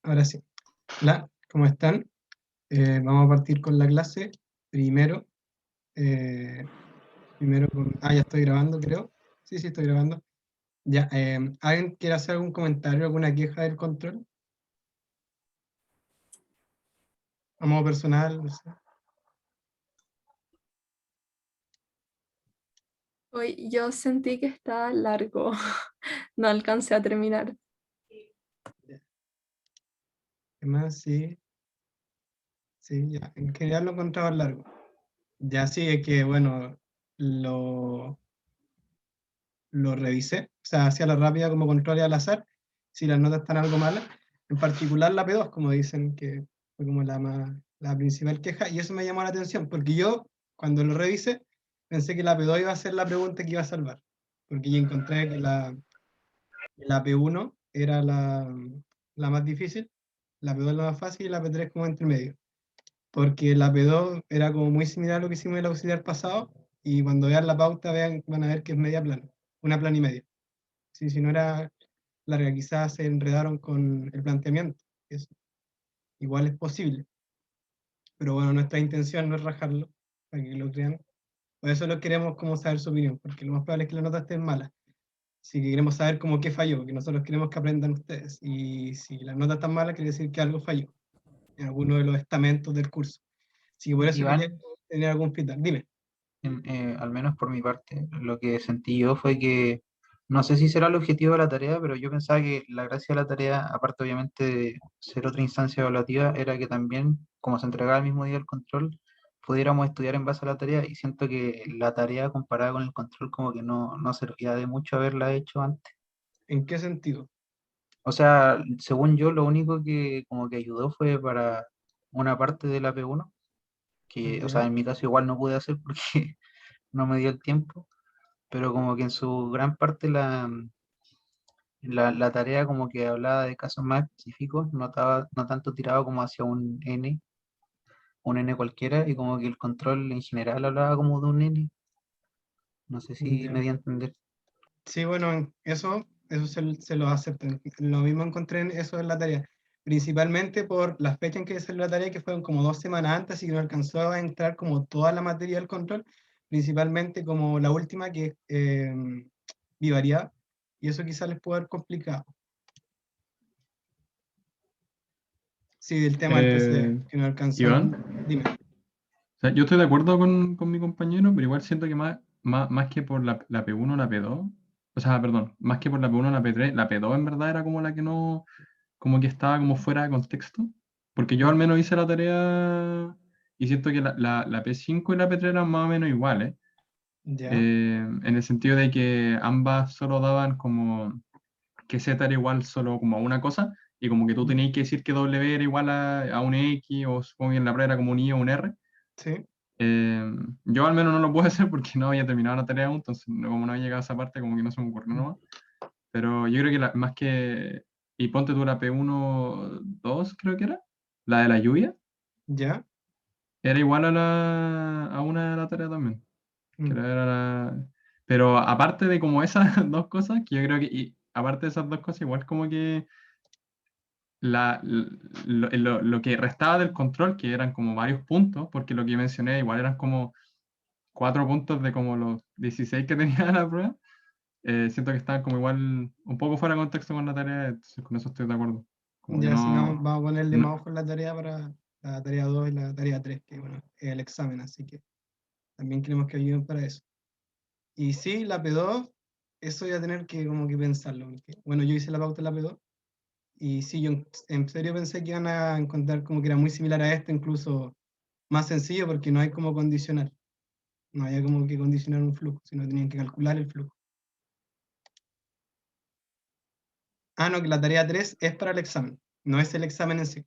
Ahora sí. Hola, ¿cómo están? Vamos a partir con la clase. Primero, eh, ya estoy grabando, creo. Sí, sí, estoy grabando. Ya, ¿alguien quiere hacer algún comentario, alguna queja del control? A modo personal, no sé. Hoy yo sentí que estaba largo, no alcancé a terminar. ¿Qué más? Sí, sí, ya. En general lo encontraba largo. Ya sí, es que, bueno, lo, lo revisé. O sea, hacía la rápida como control y al azar, si las notas están algo malas. En particular la P2, como dicen, que fue como la principal queja, y eso me llamó la atención, porque yo, cuando lo revisé, pensé que la P2 iba a ser la pregunta que iba a salvar, porque yo encontré que la P1 era la más difícil, la P2 la más fácil y la P3 como entre medio, porque la P2 era como muy similar a lo que hicimos en el auxiliar pasado, y cuando vean la pauta van a ver que es media plana, una plana y media. Sí, si no era larga, quizás se enredaron con el planteamiento. Eso igual es posible. Pero bueno, nuestra intención no es rajarlo, para que lo crean. Por eso lo queremos como saber su opinión, porque lo más probable es que la nota esté mala. Así que queremos saber cómo qué falló, porque nosotros queremos que aprendan ustedes. Y si la nota está mala, quiere decir que algo falló en alguno de los estamentos del curso. Así que por eso quería Iván, tener algún feedback. Dime. al menos por mi parte, lo que sentí yo fue que, no sé si será el objetivo de la tarea, pero yo pensaba que la gracia de la tarea, aparte obviamente de ser otra instancia evaluativa, era que también, como se entregaba el mismo día el control, pudiéramos estudiar en base a la tarea, y siento que la tarea comparada con el control como que no servía de mucho haberla hecho antes. ¿En qué sentido? O sea, según yo, lo único que como que ayudó fue para una parte de la P1, que, o sea, Ya, en mi caso igual no pude hacer porque no me dio el tiempo, pero como que en su gran parte la tarea como que hablaba de casos más específicos, no tanto tirado como hacia un N cualquiera, y como que el control en general hablaba como de un N, no sé si me ya. di a entender. Sí, bueno, eso se lo acepto. Lo mismo encontré en eso en la tarea, principalmente por las fechas en que salió la tarea, que fueron como 2 semanas antes, y que no alcanzó a entrar como toda la materia del control, principalmente como la última, que es bivariedad, y eso quizás les puede haber complicado. Sí, del tema del PCD, Eh, que no alcanzó a... Iván, Dime. o sea, yo estoy de acuerdo con mi compañero, pero igual siento que más que por la P1 o la P2, o sea, perdón, más que por la P1 o la P3, la P2 en verdad era como la que no, como que estaba como fuera de contexto, porque yo al menos hice la tarea y siento que la P5 y la P3 eran más o menos iguales, Ya, en el sentido de que ambas solo daban como que Z era igual solo como a una cosa, y como que tú tenías que decir que W era igual a un X, o supongo que en la prueba era como un Y o un R. sí, Eh, yo al menos no lo puedo hacer porque no había terminado la tarea aún, entonces como no había llegado a esa parte, como que no se me ocurrió nomás. Pero yo creo que más que, y ponte tú la P1 2 creo que era, la de la lluvia, ya. era igual a una de la tarea también. Que Mm. era Pero aparte de como esas dos cosas, que yo creo que, y aparte de esas dos cosas, igual como que lo que restaba del control, que eran como varios puntos, porque lo que mencioné igual eran como 4 puntos de como los 16 que tenía la prueba, siento que estaban como igual un poco fuera de contexto con la tarea, entonces con eso estoy de acuerdo. Como que Ya, si no, no, vamos a ponerle no- más ojo en la tarea para la tarea 2 y la tarea 3, que bueno, es el examen, así que también queremos que ayuden para eso. Y sí, la P2, eso voy a tener que como que pensarlo, porque, bueno, yo hice la pauta en la P2, y sí, yo en serio pensé que iban a encontrar como que era muy similar a esto, incluso más sencillo, porque no hay como condicionar, no había como que condicionar un flujo, sino tenían que calcular el flujo. Ah, no, que la tarea 3 es para el examen, no es el examen en sí.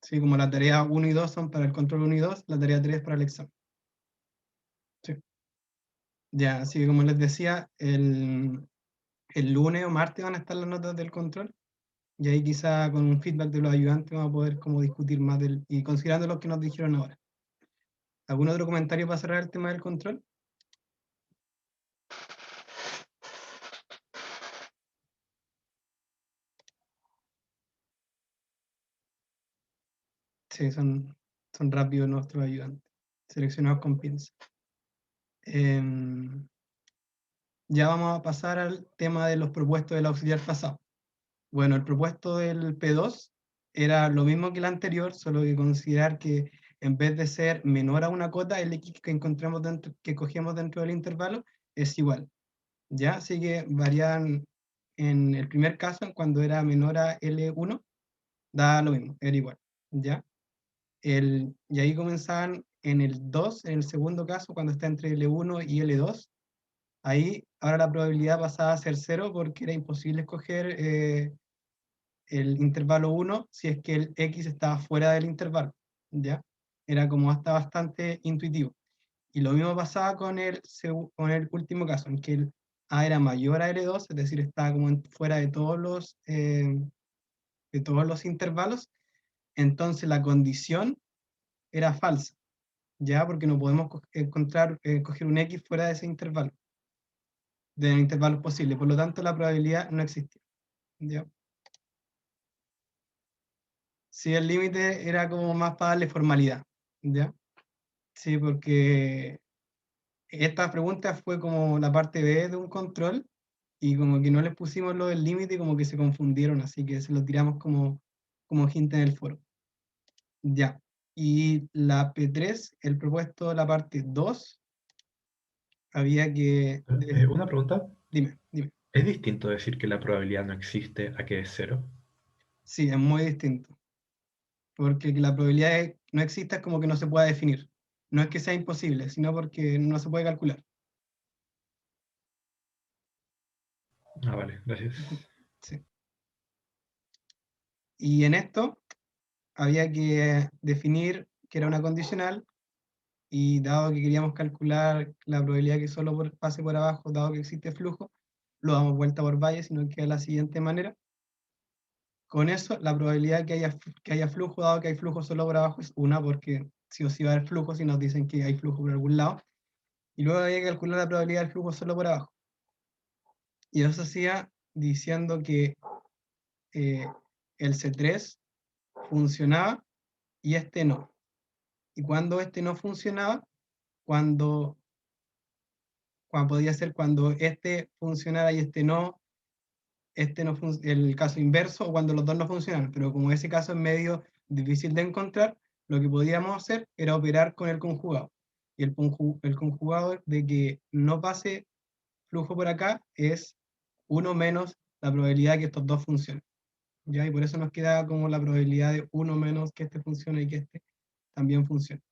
Sí, como la tarea 1 y 2 son para el control 1 y 2, la tarea 3 es para el examen. Sí. Ya, así que como les decía, el lunes o martes van a estar las notas del control. Y ahí quizá con un feedback de los ayudantes vamos a poder como discutir más y considerando lo que nos dijeron ahora. ¿Algún otro comentario para cerrar el tema del control? Sí, son rápidos nuestros ayudantes, seleccionados con pinza. Ya vamos a pasar al tema de los propuestos del auxiliar pasado. Bueno, el propuesto del P2 era lo mismo que el anterior, solo que considerar que en vez de ser menor a una cota, el X que encontramos que cogemos dentro del intervalo es igual. ¿Ya? Así que varían en el primer caso, cuando era menor a L1, da lo mismo, era igual. ¿Ya? Y ahí comenzaban en el 2, en el segundo caso, cuando está entre L1 y L2, ahí ahora la probabilidad pasaba a ser 0 porque era imposible escoger el intervalo 1 si es que el X estaba fuera del intervalo, ¿ya? Era como hasta bastante intuitivo. Y lo mismo pasaba con con el último caso, en que el A era mayor a L2, es decir, estaba como fuera de todos los intervalos, entonces la condición era falsa, ¿ya? Porque no podemos coger un X fuera de ese intervalo, de intervalos posibles, por lo tanto la probabilidad no existía, ¿ya? Sí, el límite era como más para darle formalidad, ¿ya? Sí, porque esta pregunta fue como la parte B de un control y como que no les pusimos lo del límite y como que se confundieron, así que se lo tiramos como hint en el foro. Ya. Y la P3, el propuesto de la parte 2, había que... Una pregunta. Dime. ¿Es distinto decir que la probabilidad no existe a que es 0? Sí, es muy distinto. Porque que la probabilidad no exista es como que no se pueda definir. No es que sea imposible, sino porque no se puede calcular. Ah, vale, gracias. Sí. Y en esto había que definir que era una condicional y dado que queríamos calcular la probabilidad que solo pase por abajo, dado que existe flujo, lo damos vuelta por valle, sino que de la siguiente manera. Con eso, la probabilidad que haya flujo, dado que hay flujo solo por abajo, es 1, porque sí o sí va a haber flujo si nos dicen que hay flujo por algún lado. Y luego había que calcular la probabilidad del flujo solo por abajo. Y eso se hacía diciendo que el C3 funcionaba y este no. Y cuando este no funcionaba, cuando podía ser cuando este funcionara y este no el caso inverso, o cuando los dos no funcionan, pero como ese caso es medio difícil de encontrar, lo que podíamos hacer era operar con el conjugado. Y el conjugado de que no pase flujo por acá es 1 menos la probabilidad que estos dos funcionen. ¿Ya? Y por eso nos queda como la probabilidad de 1 menos que este funcione y que este también funcione.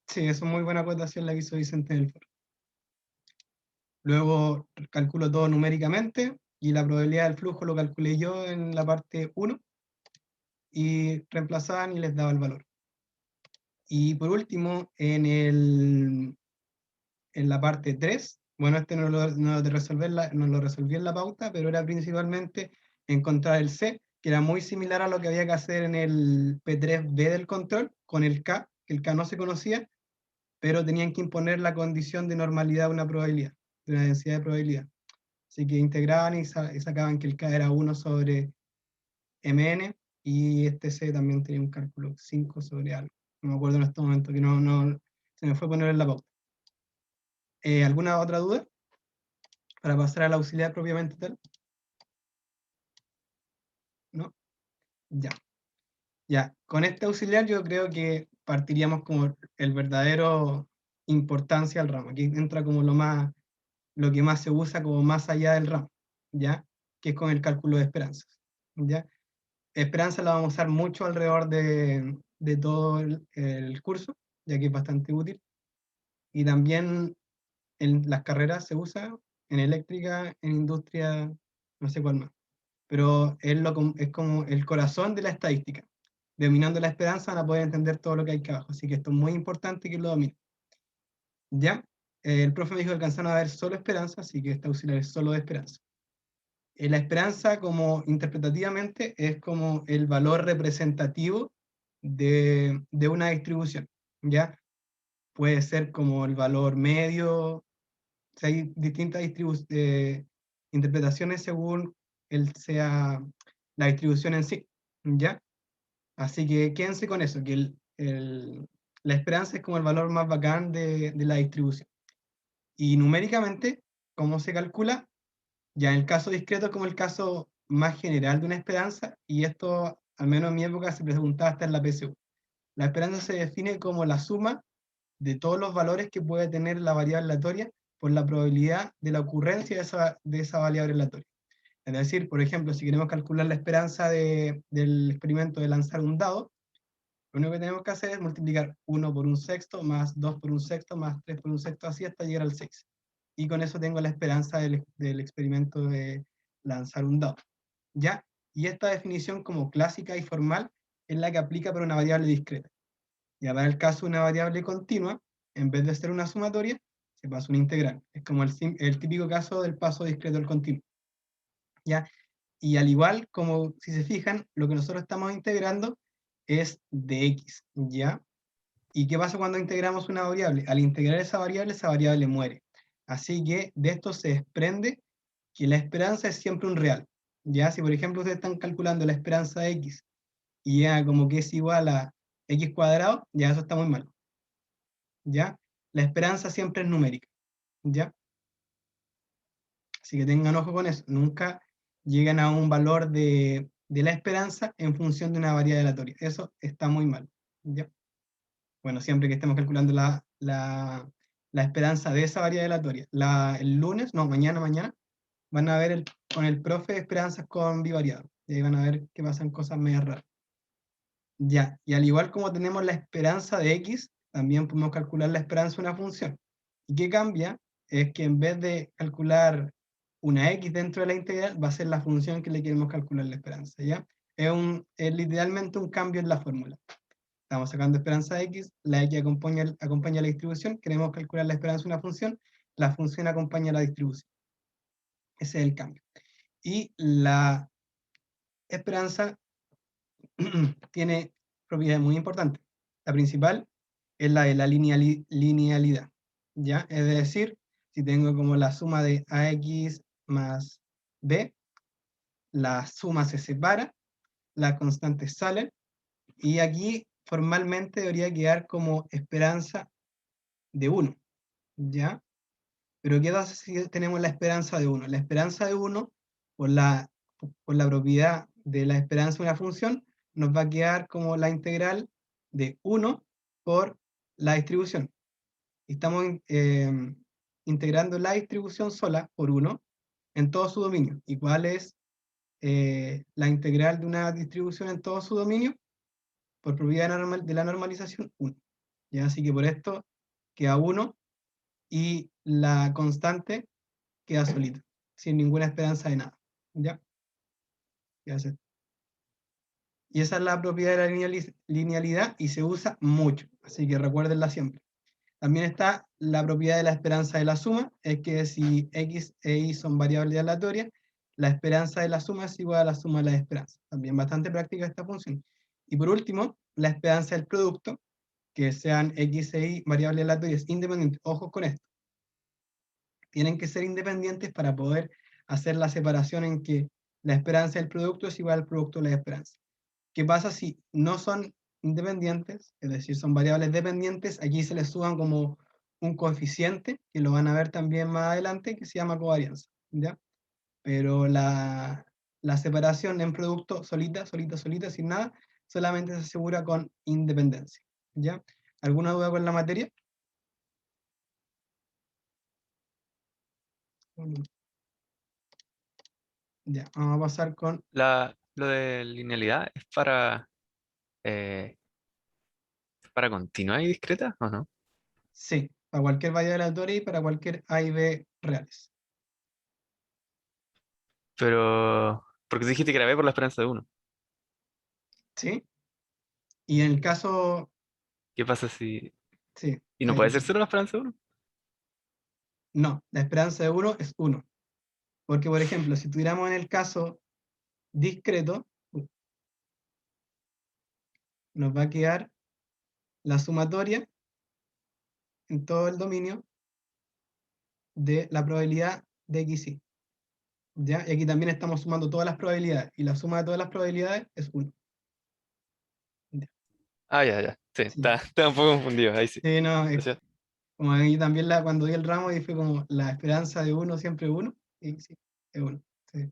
Sí, eso es muy buena acotación la que hizo Vicente del Foro. Luego calculo todo numéricamente y la probabilidad del flujo lo calculé yo en la parte 1 y reemplazaban y les daba el valor. Y por último, en la parte 3, bueno, este no lo resolví en la pauta, pero era principalmente encontrar el C, que era muy similar a lo que había que hacer en el P3B del control, con el K, que el K no se conocía, pero tenían que imponer la condición de normalidad de una probabilidad, de una densidad de probabilidad. Así que integraban y sacaban que el K era 1 sobre Mn, y este C también tenía un cálculo 5 sobre algo. No me acuerdo en este momento, que no se me fue a poner en la pauta. ¿Alguna otra duda? Para pasar al auxiliar propiamente tal. ¿No? Ya. Ya, con este auxiliar yo creo que partiríamos como el verdadero importancia al ramo. Aquí entra como lo que más se usa como más allá del ramo, ¿ya? Que es con el cálculo de esperanzas, ¿ya? Esperanza la vamos a usar mucho alrededor de todo el curso, ya que es bastante útil. Y también en las carreras se usa, en eléctrica, en industria, no sé cuál más. Pero es como el corazón de la estadística. Dominando la esperanza van a poder entender todo lo que hay acá abajo. Así que esto es muy importante que lo dominen. ¿Ya? El profe me dijo que alcanzaron a ver solo esperanza, así que este auxiliar es solo de esperanza. La esperanza, como interpretativamente, es como el valor representativo de una distribución, ¿ya? Puede ser como el valor medio, o sea, hay distintas interpretaciones según sea la distribución en sí, ¿ya? Así que quédense con eso, que la esperanza es como el valor más bacán de la distribución. Y numéricamente, ¿cómo se calcula? Ya en el caso discreto es como el caso más general de una esperanza, y esto, al menos en mi época, se preguntaba hasta en la PSU. La esperanza se define como la suma de todos los valores que puede tener la variable aleatoria por la probabilidad de la ocurrencia de esa variable aleatoria. Es decir, por ejemplo, si queremos calcular la esperanza del experimento de lanzar un dado, lo único que tenemos que hacer es multiplicar 1 por un sexto, más 2 por un sexto, más 3 por un sexto, así hasta llegar al 6. Y con eso tengo la esperanza del experimento de lanzar un dado. ¿Ya? Y esta definición como clásica y formal es la que aplica para una variable discreta. Ya para el caso de una variable continua, en vez de ser una sumatoria, se pasa una integral. Es como el típico caso del paso discreto al continuo. ¿Ya? Y al igual, como si se fijan, lo que nosotros estamos integrando es de x, ¿ya? ¿Y qué pasa cuando integramos una variable? Al integrar esa variable muere. Así que de esto se desprende que la esperanza es siempre un real. ¿Ya? Si por ejemplo ustedes están calculando la esperanza de x y ya como que es igual a x cuadrado, ya eso está muy mal. ¿Ya? La esperanza siempre es numérica. ¿Ya? Así que tengan ojo con eso. Nunca llegan a un valor de la esperanza en función de una variable aleatoria. Eso está muy mal. ¿Ya? Bueno, siempre que estemos calculando la esperanza de esa variable aleatoria. El lunes, no, mañana, van a ver con el profe esperanzas con bivariado. Y ahí van a ver que pasan cosas medio raras. Ya, y al igual como tenemos la esperanza de x, también podemos calcular la esperanza de una función. ¿Y qué cambia? Es que en vez de calcular una x dentro de la integral, va a ser la función que le queremos calcular la esperanza, ¿ya? Es literalmente un cambio en la fórmula. Estamos sacando esperanza de x, la x acompaña la distribución, queremos calcular la esperanza de una función, la función acompaña la distribución. Ese es el cambio. Y la esperanza tiene propiedades muy importantes. La principal es la de la linealidad, ¿ya? Es decir, si tengo como la suma de ax más b, la suma se separa, las constantes salen, y aquí formalmente debería quedar como esperanza de 1, ¿ya? Pero ¿qué pasa si tenemos la esperanza de 1? La esperanza de 1, por la propiedad de la esperanza de una función, nos va a quedar como la integral de 1 por la distribución. Estamos integrando la distribución sola por 1 en todo su dominio. ¿Y cuál es la integral de una distribución en todo su dominio? Por propiedad de la normalización, 1. ¿Ya? Así que por esto queda 1 y la constante queda solita, sin ninguna esperanza de nada. ¿Ya? Y esa es la propiedad de la linealidad y se usa mucho, así que recuérdenla siempre. También está la propiedad de la esperanza de la suma, es que si x e y son variables aleatorias, la esperanza de la suma es igual a la suma de la esperanza. También bastante práctica esta función. Y por último, la esperanza del producto, que sean x e y variables aleatorias independientes. Ojo con esto. Tienen que ser independientes para poder hacer la separación en que la esperanza del producto es igual al producto de la esperanza. ¿Qué pasa si no son independientes? Es decir, son variables dependientes. Aquí se les suban como un coeficiente, que lo van a ver también más adelante, que se llama covarianza, ¿ya? Pero la separación en producto solita, sin nada, solamente se asegura con independencia, ¿ya? ¿Alguna duda con la materia? Ya, vamos a pasar con... Lo de linealidad eh, es para continua y discreta, ¿o no? Sí, para cualquier variable aleatoria y para cualquier A y B reales. Pero, porque dijiste que era B por la esperanza de 1. ¿Sí? Y en el caso... ¿Qué pasa si...? Sí, ¿Y no puede ser 0 la esperanza de 1? no, la esperanza de 1 es 1. Porque, por ejemplo, si tuviéramos en el caso discreto, nos va a quedar la sumatoria en todo el dominio de la probabilidad de x y. ¿Ya? Y aquí también estamos sumando todas las probabilidades, y la suma de todas las probabilidades es 1. Ah, ya, ya. Sí, Sí. está un poco confundido, ahí sí. Sí, no, Gracias. como ahí también cuando di el ramo y fue como la esperanza de 1 siempre 1, y sí, es 1. Sí.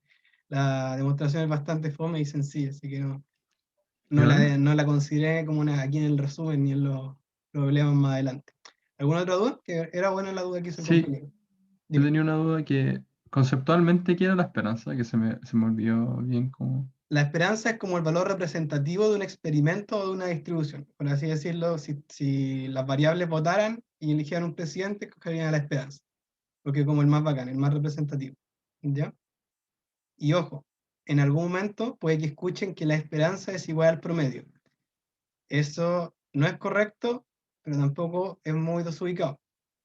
La demostración es bastante fome y sencilla, así que no la consideré como una aquí en el resumen ni en los problemas más adelante. ¿Alguna otra duda? Que era buena la duda que hizo el Sí, compañero. yo Dime. tenía una duda que conceptualmente, ¿qué era la esperanza? Que se me olvidó bien cómo. La esperanza es como el valor representativo de un experimento o de una distribución. Por así decirlo, si las variables votaran y eligieran un presidente, escogerían a la esperanza. Porque como el más bacán, el más representativo. ¿Ya? Y ojo, en algún momento puede que escuchen que la esperanza es igual al promedio. Eso no es correcto, pero tampoco es muy desubicado.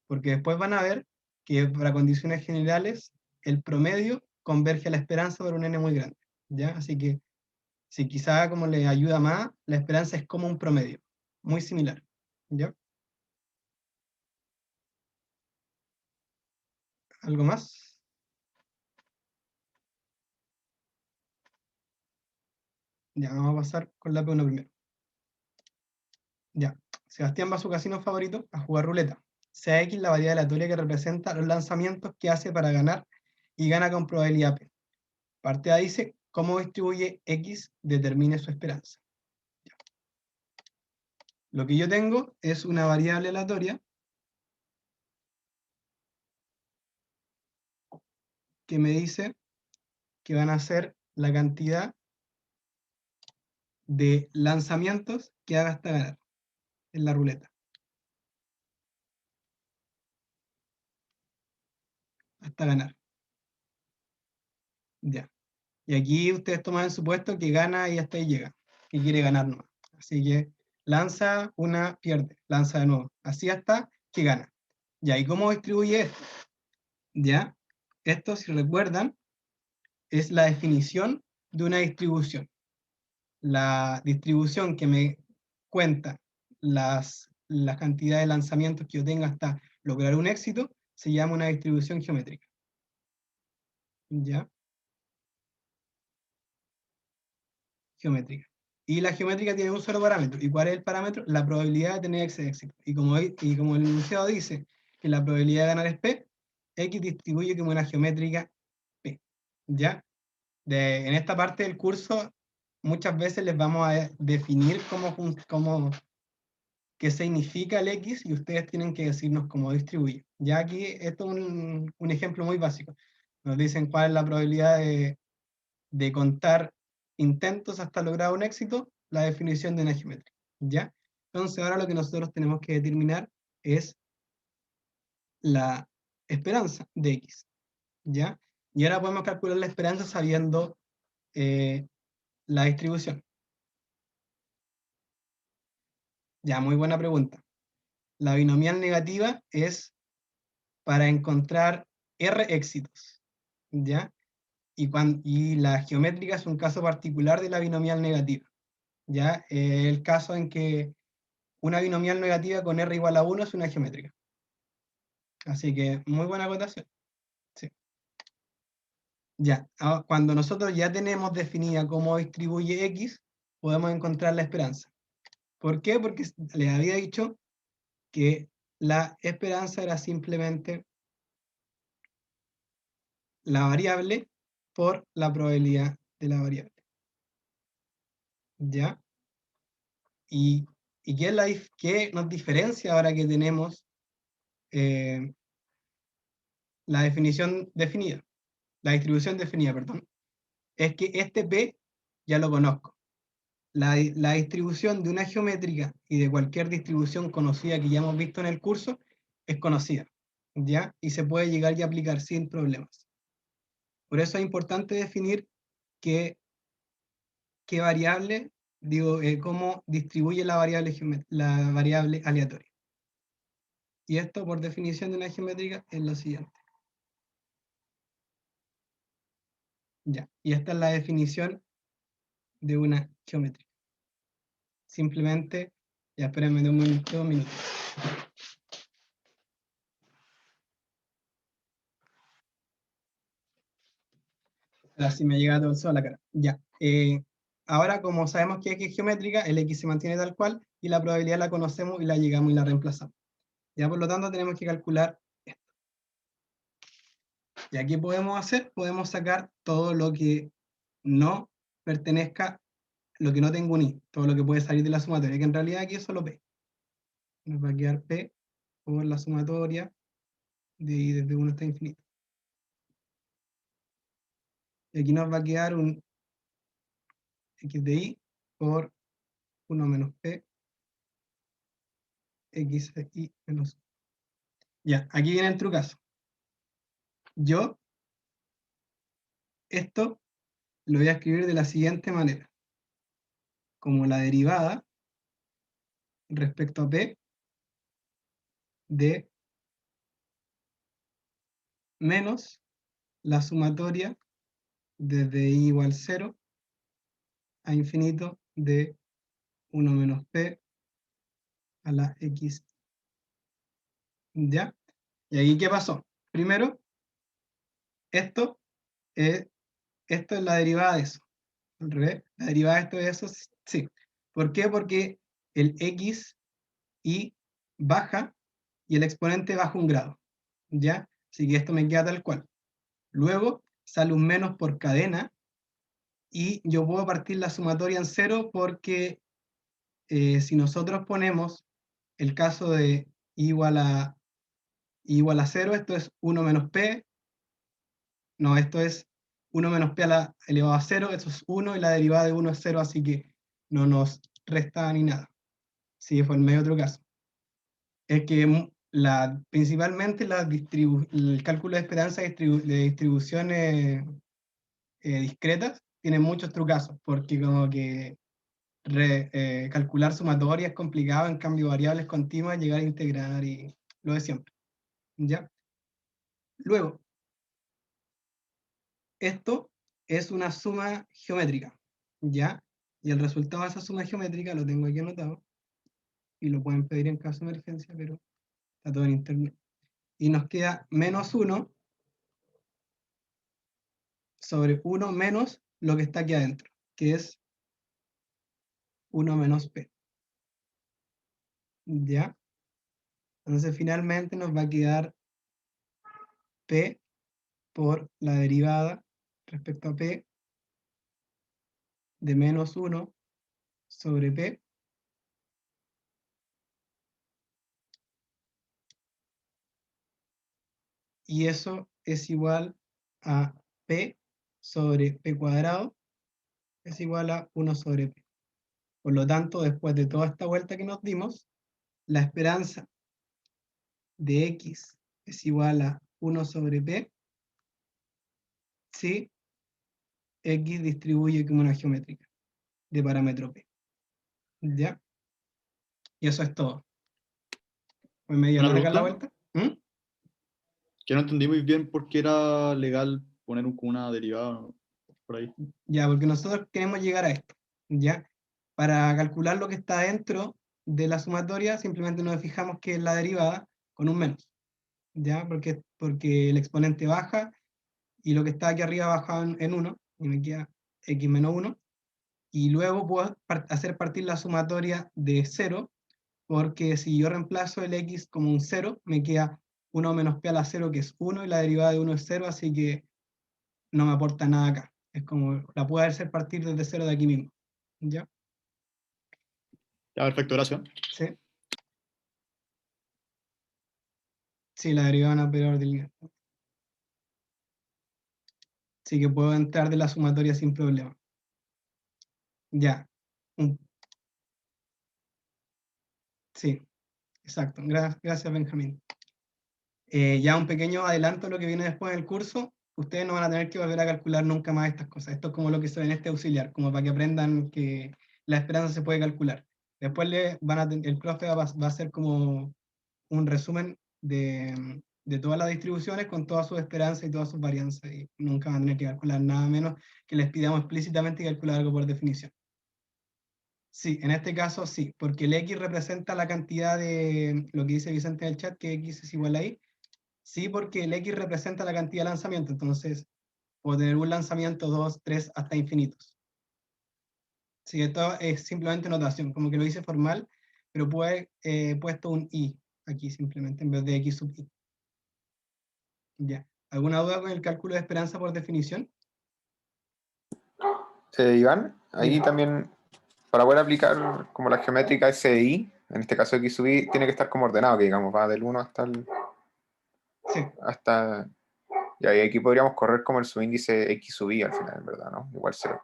Porque después van a ver que para condiciones generales el promedio converge a la esperanza por un n muy grande. ¿Ya? Así que si quizá como le ayuda más, la esperanza es como un promedio, muy similar. ¿Ya? ¿Algo más? Ya, vamos a pasar con la P1 primero. Ya. Sebastián va a su casino favorito a jugar ruleta. Sea X la variable aleatoria que representa los lanzamientos que hace para ganar y gana con probabilidad P. Parte A dice, cómo distribuye X determine su esperanza. Ya. Lo que yo tengo es una variable aleatoria que me dice que van a ser la cantidad de lanzamientos que haga hasta ganar en la ruleta. Hasta ganar. Ya. Y aquí ustedes toman el supuesto que gana y hasta ahí llega. Que quiere ganar nomás. Así que lanza una, pierde. Lanza de nuevo. Así hasta que gana. Ya, ¿y cómo distribuye esto? Ya. Esto, si recuerdan, es la definición de una distribución. La distribución que me cuenta la cantidad de lanzamientos que yo tenga hasta lograr un éxito se llama una distribución geométrica. ¿Ya? Geométrica. Y la geométrica tiene un solo parámetro. ¿Y cuál es el parámetro? La probabilidad de tener éxito. Y como el enunciado dice que la probabilidad de ganar es P, X distribuye como una geométrica P. ¿Ya? En esta parte del curso, muchas veces les vamos a definir qué significa el X y ustedes tienen que decirnos cómo distribuye. Ya aquí, esto es un ejemplo muy básico. Nos dicen cuál es la probabilidad de contar intentos hasta lograr un éxito, la definición de una geométrica. ¿Ya? Entonces ahora lo que nosotros tenemos que determinar es la esperanza de X. ¿Ya? Y ahora podemos calcular la esperanza sabiendo la distribución. Ya, muy buena pregunta. La binomial negativa es para encontrar R éxitos. ¿Ya? Y la geométrica es un caso particular de la binomial negativa. ¿Ya? El caso en que una binomial negativa con R igual a 1 es una geométrica. Así que muy buena acotación. Sí. Ya, cuando nosotros ya tenemos definida cómo distribuye X, podemos encontrar la esperanza. ¿Por qué? Porque les había dicho que la esperanza era simplemente la variable por la probabilidad de la variable. ¿Ya? ¿Y qué nos diferencia ahora que tenemos la definición definida? La distribución definida, perdón. Es que este P ya lo conozco. La distribución de una geométrica y de cualquier distribución conocida que ya hemos visto en el curso es conocida, ¿ya? Y se puede llegar y aplicar sin problemas. Por eso es importante definir qué variable, cómo distribuye la variable aleatoria. Y esto, por definición de una geométrica, es lo siguiente. Ya, y esta es la definición de una geométrica. Simplemente, ya espérenme un minuto. Ahora sí me llega todo el sol a la cara. Ya. Ahora, como sabemos que X es geométrica, el X se mantiene tal cual, y la probabilidad la conocemos y la llegamos y la reemplazamos. Ya, por lo tanto, tenemos que calcular esto. ¿Y aquí podemos hacer? Podemos sacar todo lo que no pertenezca, lo que no tenga un I, todo lo que puede salir de la sumatoria, que en realidad aquí es solo P. Nos va a quedar P por la sumatoria de I desde 1 hasta infinito. Y aquí nos va a quedar un X de I por 1 menos P, X de I menos 1. Ya, aquí viene el trucazo. Yo, esto lo voy a escribir de la siguiente manera. Como la derivada respecto a P de menos la sumatoria desde I igual 0 a infinito de 1 menos P a la X. ¿Ya? ¿Y aquí qué pasó? Primero, esto es la derivada de eso. Al revés, la derivada de esto de eso, sí. ¿Por qué? Porque el X y baja y el exponente baja un grado. ¿Ya? Así que esto me queda tal cual. Luego sale un menos por cadena y yo puedo partir la sumatoria en 0 porque si nosotros ponemos el caso de I igual a 0, esto es 1 menos P, no, esto es 1 menos P a la elevado a 0, esto es 1 y la derivada de 1 es 0, así que no nos resta ni nada. Sí, fue el medio otro caso. Es que principalmente el cálculo de esperanza de distribuciones discretas tiene muchos trucazos, porque como que calcular sumatoria es complicado, en cambio variables continuas, llegar a integrar y lo de siempre. ¿Ya? Luego, esto es una suma geométrica, ¿ya? Y el resultado de esa suma geométrica lo tengo aquí anotado, y lo pueden pedir en caso de emergencia, pero está todo en internet. Y nos queda menos 1 sobre 1 menos lo que está aquí adentro, que es 1 menos P. ¿Ya? Entonces finalmente nos va a quedar P por la derivada respecto a P de menos 1 sobre P y eso es igual a P sobre P cuadrado es igual a 1 sobre P. Por lo tanto, después de toda esta vuelta que nos dimos, la esperanza de X es igual a 1 sobre P si X distribuye como una geométrica de parámetro P. ¿Ya? Y eso es todo. ¿Fue medio ¿Una larga la pregunta? vuelta? ¿Mm? Que no entendí muy bien por qué era legal poner una derivada por ahí. Ya, porque nosotros queremos llegar a esto. ¿Ya? Para calcular lo que está dentro de la sumatoria, simplemente nos fijamos que es la derivada con un menos. ¿Ya? Porque el exponente baja y lo que está aquí arriba baja en 1, y me queda x menos 1. Y luego puedo hacer partir la sumatoria de 0, porque si yo reemplazo el x como un 0, me queda 1 menos p a la 0, que es 1, y la derivada de 1 es 0, así que no me aporta nada acá. Es como, la puedo hacer partir desde 0 de aquí mismo. ¿Ya? Ya, perfecto, gracias. Sí. Sí, la derivada de una operador de línea. Así que puedo entrar de la sumatoria sin problema. Ya. Sí, exacto. Gracias, Benjamín. Ya un pequeño adelanto de lo que viene después del curso. Ustedes no van a tener que volver a calcular nunca más estas cosas. Esto es como lo que se ve en este auxiliar, como para que aprendan que la esperanza se puede calcular. Después el profe va a hacer como un resumen de todas las distribuciones con todas sus esperanzas y todas sus varianzas, y nunca van a tener que calcular nada menos que les pidamos explícitamente calcular algo por definición. Sí, en este caso sí, porque el X representa la cantidad de, lo que dice Vicente en el chat, que X es igual a Y. Sí, porque el X representa la cantidad de lanzamiento, entonces Puedo tener un lanzamiento, 2, 3, hasta infinitos. Sí, esto es simplemente notación, como que lo hice formal, pero he puesto un i aquí simplemente en vez de x sub i. Ya. ¿Alguna duda con el cálculo de esperanza por definición? Iván, ahí Dime. también, para poder aplicar como la geométrica SI, en este caso X sub I, tiene que estar como ordenado, que digamos, va del 1 hasta el... Sí, hasta... Y ahí aquí podríamos correr como el subíndice X sub I al final, ¿verdad? ¿No? Igual 0.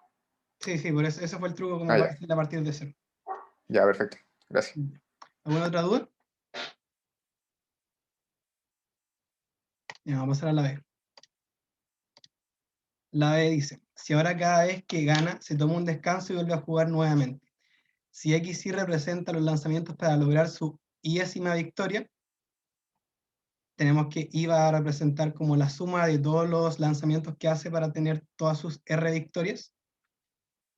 sí, por eso ese fue el truco, como Ah, para ya. hacer a partir de 0. Ya, perfecto. Gracias. ¿Alguna otra duda? Ya, vamos a pasar a la B. La B dice, si ahora cada vez que gana se toma un descanso y vuelve a jugar nuevamente. Si XY representa los lanzamientos para lograr su iésima victoria, tenemos que I va a representar como la suma de todos los lanzamientos que hace para tener todas sus R victorias.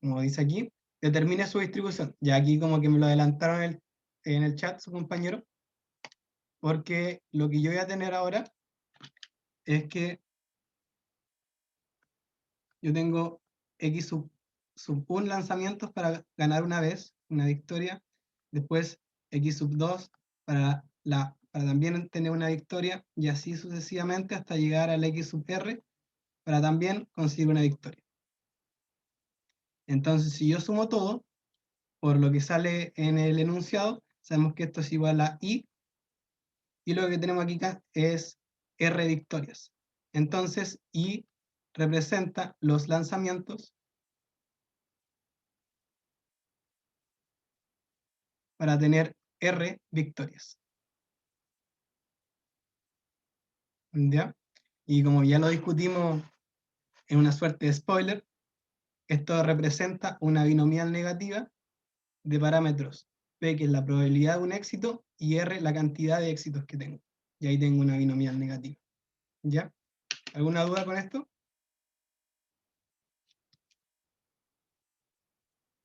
Como dice aquí, determine su distribución. Ya aquí como que me lo adelantaron en el chat su compañero, porque lo que yo voy a tener ahora es que yo tengo X sub 1 lanzamientos para ganar una vez, una victoria, después X sub 2 para también tener una victoria, y así sucesivamente hasta llegar al X sub R para también conseguir una victoria. Entonces, si yo sumo todo, por lo que sale en el enunciado, sabemos que esto es igual a I, y lo que tenemos aquí es R victorias. Entonces, I representa los lanzamientos para tener R victorias. ¿Ya? Y como ya lo discutimos en una suerte de spoiler, esto representa una binomial negativa de parámetros P, que es la probabilidad de un éxito, y R, la cantidad de éxitos que tengo. Y ahí tengo una binomial negativa. ¿Ya? ¿Alguna duda con esto?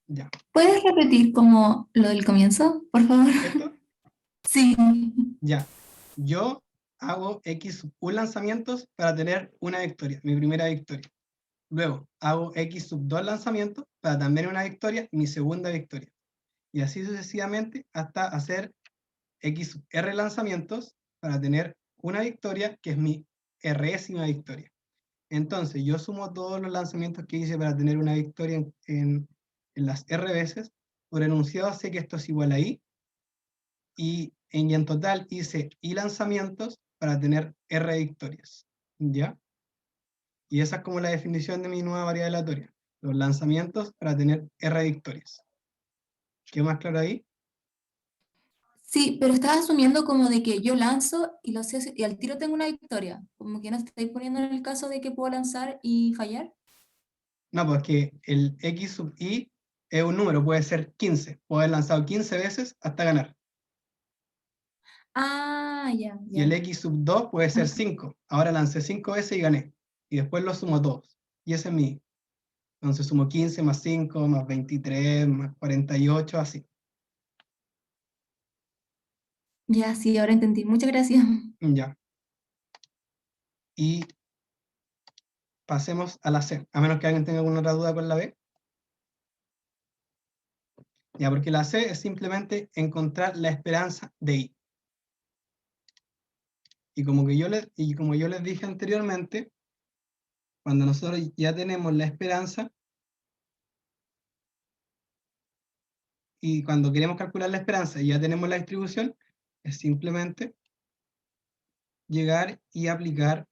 Ya. ¿Puedes repetir como lo del comienzo, por favor? ¿Esto? Sí. Ya. Yo hago X sub 1 lanzamientos para tener una victoria, mi primera victoria. Luego hago X sub 2 lanzamientos para también una victoria, mi segunda victoria. Y así sucesivamente hasta hacer X sub R lanzamientos para tener una victoria, que es mi Résima victoria. Entonces yo sumo todos los lanzamientos que hice para tener una victoria en las R veces. Por enunciado sé que esto es igual a I. Y en total hice I lanzamientos para tener R victorias. ¿Ya? Y esa es como la definición de mi nueva variedad aleatoria. Los lanzamientos para tener R victorias. ¿Qué más claro ahí? Sí, pero estás asumiendo como de que yo lanzo y, y al tiro tengo una victoria. Como que no estáis poniendo en el caso de que puedo lanzar y fallar. No, pues que el X sub I es un número, puede ser 15. Puedo haber lanzado 15 veces hasta ganar. Ah, ya, Y ya. el X sub 2 puede ser 5. Ahora lancé 5 veces y gané. Y después lo sumo todos. Y ese es mi I. Entonces sumo 15 más 5 más 23 más 48, así. Ya, sí, ahora entendí. Muchas gracias. Ya. Y pasemos a la C, a menos que alguien tenga alguna otra duda con la B. Ya, porque la C es simplemente encontrar la esperanza de I. Y como yo les dije anteriormente, cuando nosotros ya tenemos la esperanza, y cuando queremos calcular la esperanza y ya tenemos la distribución, es simplemente llegar y aplicar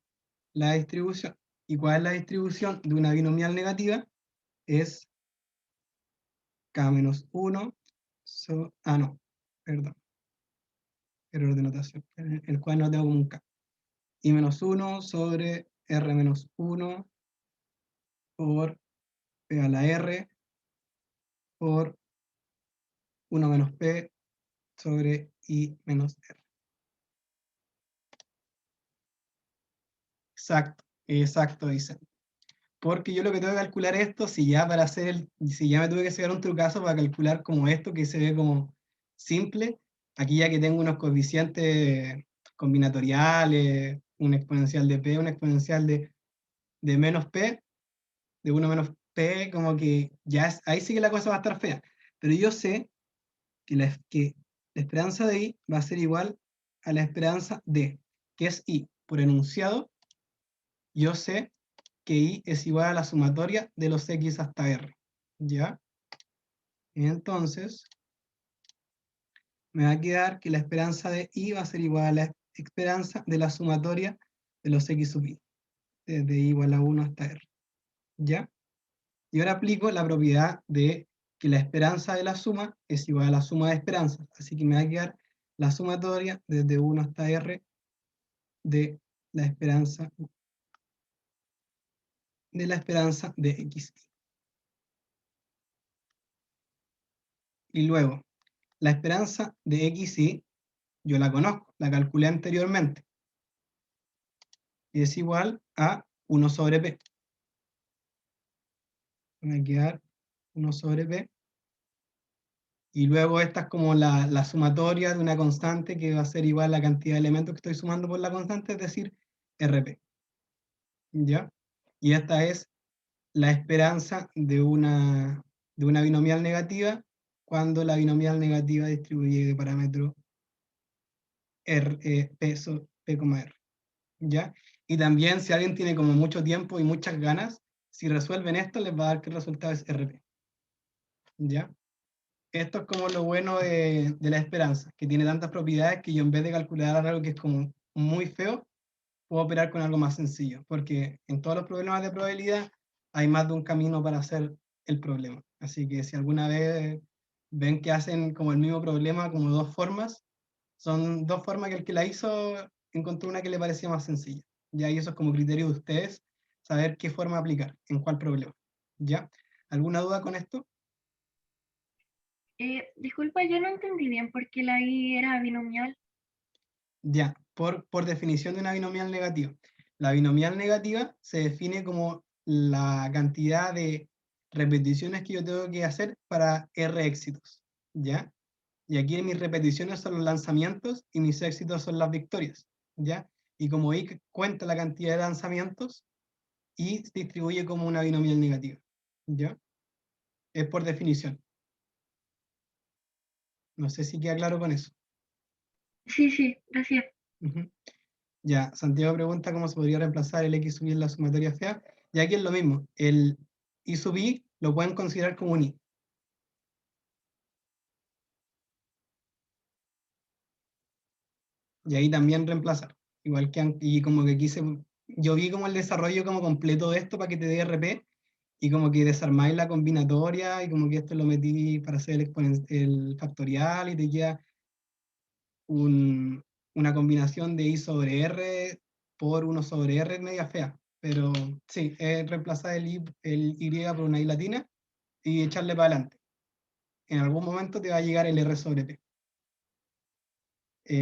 la distribución. ¿Y cuál es la distribución de una binomial negativa? Es K-1, no, perdón, error de notación, el cual no tengo como un K. I menos 1 sobre R menos 1 por P a la R por 1 menos P sobre I menos R. Exacto, dicen. Porque yo lo que tengo que calcular esto, si ya me tuve que sacar un trucazo para calcular como esto, que se ve como simple, aquí ya que tengo unos coeficientes combinatoriales, un exponencial de P, un exponencial de de menos P, de 1 menos P, como que ya ahí sí que la cosa va a estar fea. Pero yo sé que que la esperanza de I va a ser igual a la esperanza de, que es I. Por enunciado, yo sé que I es igual a la sumatoria de los X hasta R. ¿Ya? Entonces, me va a quedar que la esperanza de I va a ser igual a la esperanza de la sumatoria de los X sub I, desde I igual a 1 hasta R. ¿Ya? Y ahora aplico la propiedad de que la esperanza de la suma es igual a la suma de esperanzas. Así que me va a quedar la sumatoria desde 1 hasta R de la esperanza de X. Y luego, la esperanza de XY, yo la conozco, la calculé anteriormente. Y es igual a 1 sobre P. Me va a quedar 1 sobre P. Y luego esta es como la sumatoria de una constante que va a ser igual a la cantidad de elementos que estoy sumando por la constante, es decir, RP. ¿Ya? Y esta es la esperanza de una binomial negativa cuando la binomial negativa distribuye de parámetro P, R. ¿Ya? Y también si alguien tiene como mucho tiempo y muchas ganas, si resuelven esto les va a dar que el resultado es RP. ¿Ya? Esto es como lo bueno de la esperanza, que tiene tantas propiedades que yo en vez de calcular algo que es como muy feo, puedo operar con algo más sencillo, porque en todos los problemas de probabilidad hay más de un camino para hacer el problema. Así que si alguna vez ven que hacen como el mismo problema, como dos formas, son dos formas que el que la hizo encontró una que le parecía más sencilla. Ya, y eso es como criterio de ustedes, saber qué forma aplicar, en cuál problema. ¿Ya? ¿Alguna duda con esto? Disculpa, yo no entendí bien por qué la I era binomial. Ya, por definición de una binomial negativa. La binomial negativa se define como la cantidad de repeticiones que yo tengo que hacer para R éxitos, ¿ya? Y aquí mis repeticiones son los lanzamientos y mis éxitos son las victorias, ¿ya? Y como I cuenta la cantidad de lanzamientos, I se distribuye como una binomial negativa, ¿ya? Es por definición. No sé si queda claro con eso. Sí, gracias. Ujú. Ya, Santiago pregunta cómo se podría reemplazar el X sub i en la sumatoria fea. Y aquí es lo mismo, el I sub i lo pueden considerar como un I. Y ahí también reemplazar. Igual que, y como que quise, yo vi como el desarrollo como completo de esto para que te dé RP, y como que desarmáis la combinatoria, y como que esto lo metí para hacer el factorial, y te queda una combinación de I sobre R por 1 sobre R media fea. Pero sí, es reemplazar el Y por una I latina y echarle para adelante. En algún momento te va a llegar el R sobre P.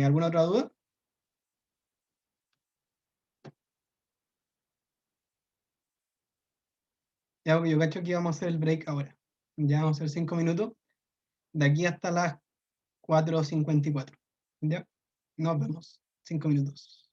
¿Alguna otra duda? Ya, yo cacho que vamos a hacer el break ahora. Ya vamos a hacer 5 minutos. De aquí hasta las 4:54. ¿Ya? Nos vemos. 5 minutos.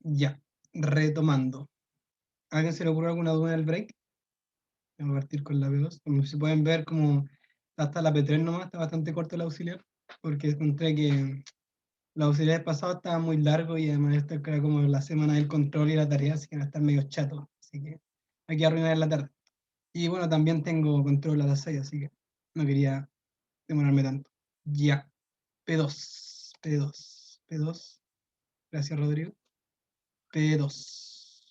Ya, retomando. ¿A alguien se le ocurre alguna duda en el break? Vamos a partir con la P2. Como se pueden ver, como hasta la P3 nomás, está bastante corto el auxiliar, porque encontré que los auxiliares pasados estaban muy largos y además esto era como la semana del control y la tarea, así que van a estar medio chatos. Así que hay que arruinar en la tarde. Y bueno, también tengo control a las 6, así que no quería demorarme tanto. Ya, P2, P2, P2. Gracias, Rodrigo. P2.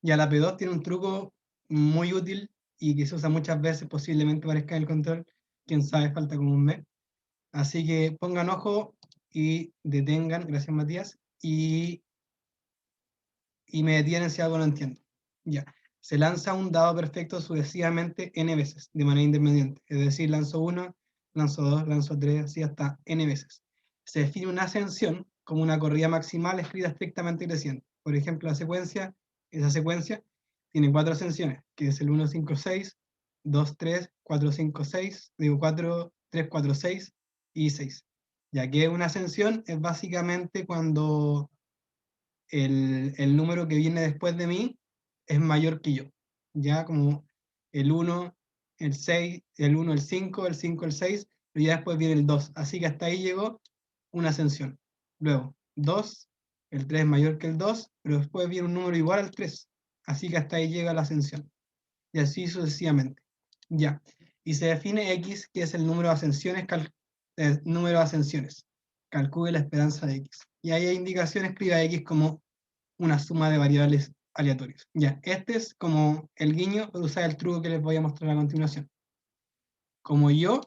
Ya la P2 tiene un truco muy útil y que se usa muchas veces, posiblemente parezca en el control, quién sabe, falta como un mes. Así que pongan ojo y detengan, gracias Matías, y me detienen si algo no entiendo. Ya, se lanza un dado perfecto sucesivamente n veces, de manera independiente. Es decir, lanzo 1, lanzo 2, lanzo 3, así hasta n veces. Se define una ascensión como una corrida maximal escrita estrictamente creciente. Por ejemplo, esa secuencia tiene 4 ascensiones, que es el 1, 5, 6, 2, 3, 4, 5, 6, digo 4, 3, 4, 6 y 6. Ya que una ascensión es básicamente cuando el número que viene después de mí es mayor que yo. Ya como el 1, el 6, el 1, el 5, el 5, el 6, pero ya después viene el 2. Así que hasta ahí llegó una ascensión. Luego, 2, el 3 es mayor que el 2, pero después viene un número igual al 3. Así que hasta ahí llega la ascensión. Y así sucesivamente. Ya. Y se define X, que es el número de ascensiones, Calcule la esperanza de X. Y ahí hay indicación, escriba X como una suma de variables aleatorias. Ya, este es como el guiño para usar el truco que les voy a mostrar a continuación. Como yo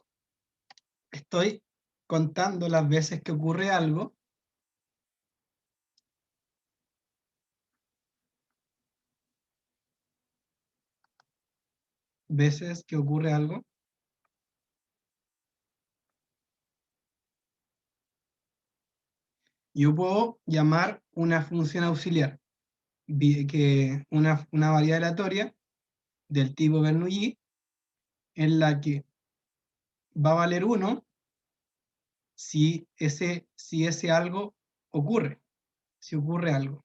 estoy contando las veces que ocurre algo, yo puedo llamar una función auxiliar, que una variable aleatoria del tipo Bernoulli, en la que va a valer 1 si ese algo ocurre, si ocurre algo.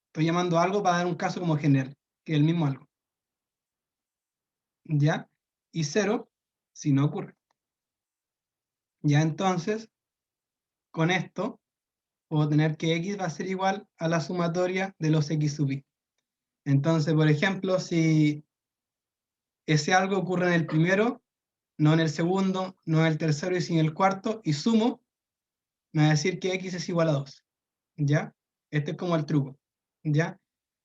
Estoy llamando algo para dar un caso como general, que es el mismo algo. ¿Ya? Y 0 si no ocurre. Ya entonces, con esto, puedo tener que x va a ser igual a la sumatoria de los x sub i. Entonces, por ejemplo, si ese algo ocurre en el primero, no en el segundo, no en el tercero y sin el cuarto, y sumo, me va a decir que x es igual a 2. ¿Ya? Este es como el truco. ¿Ya?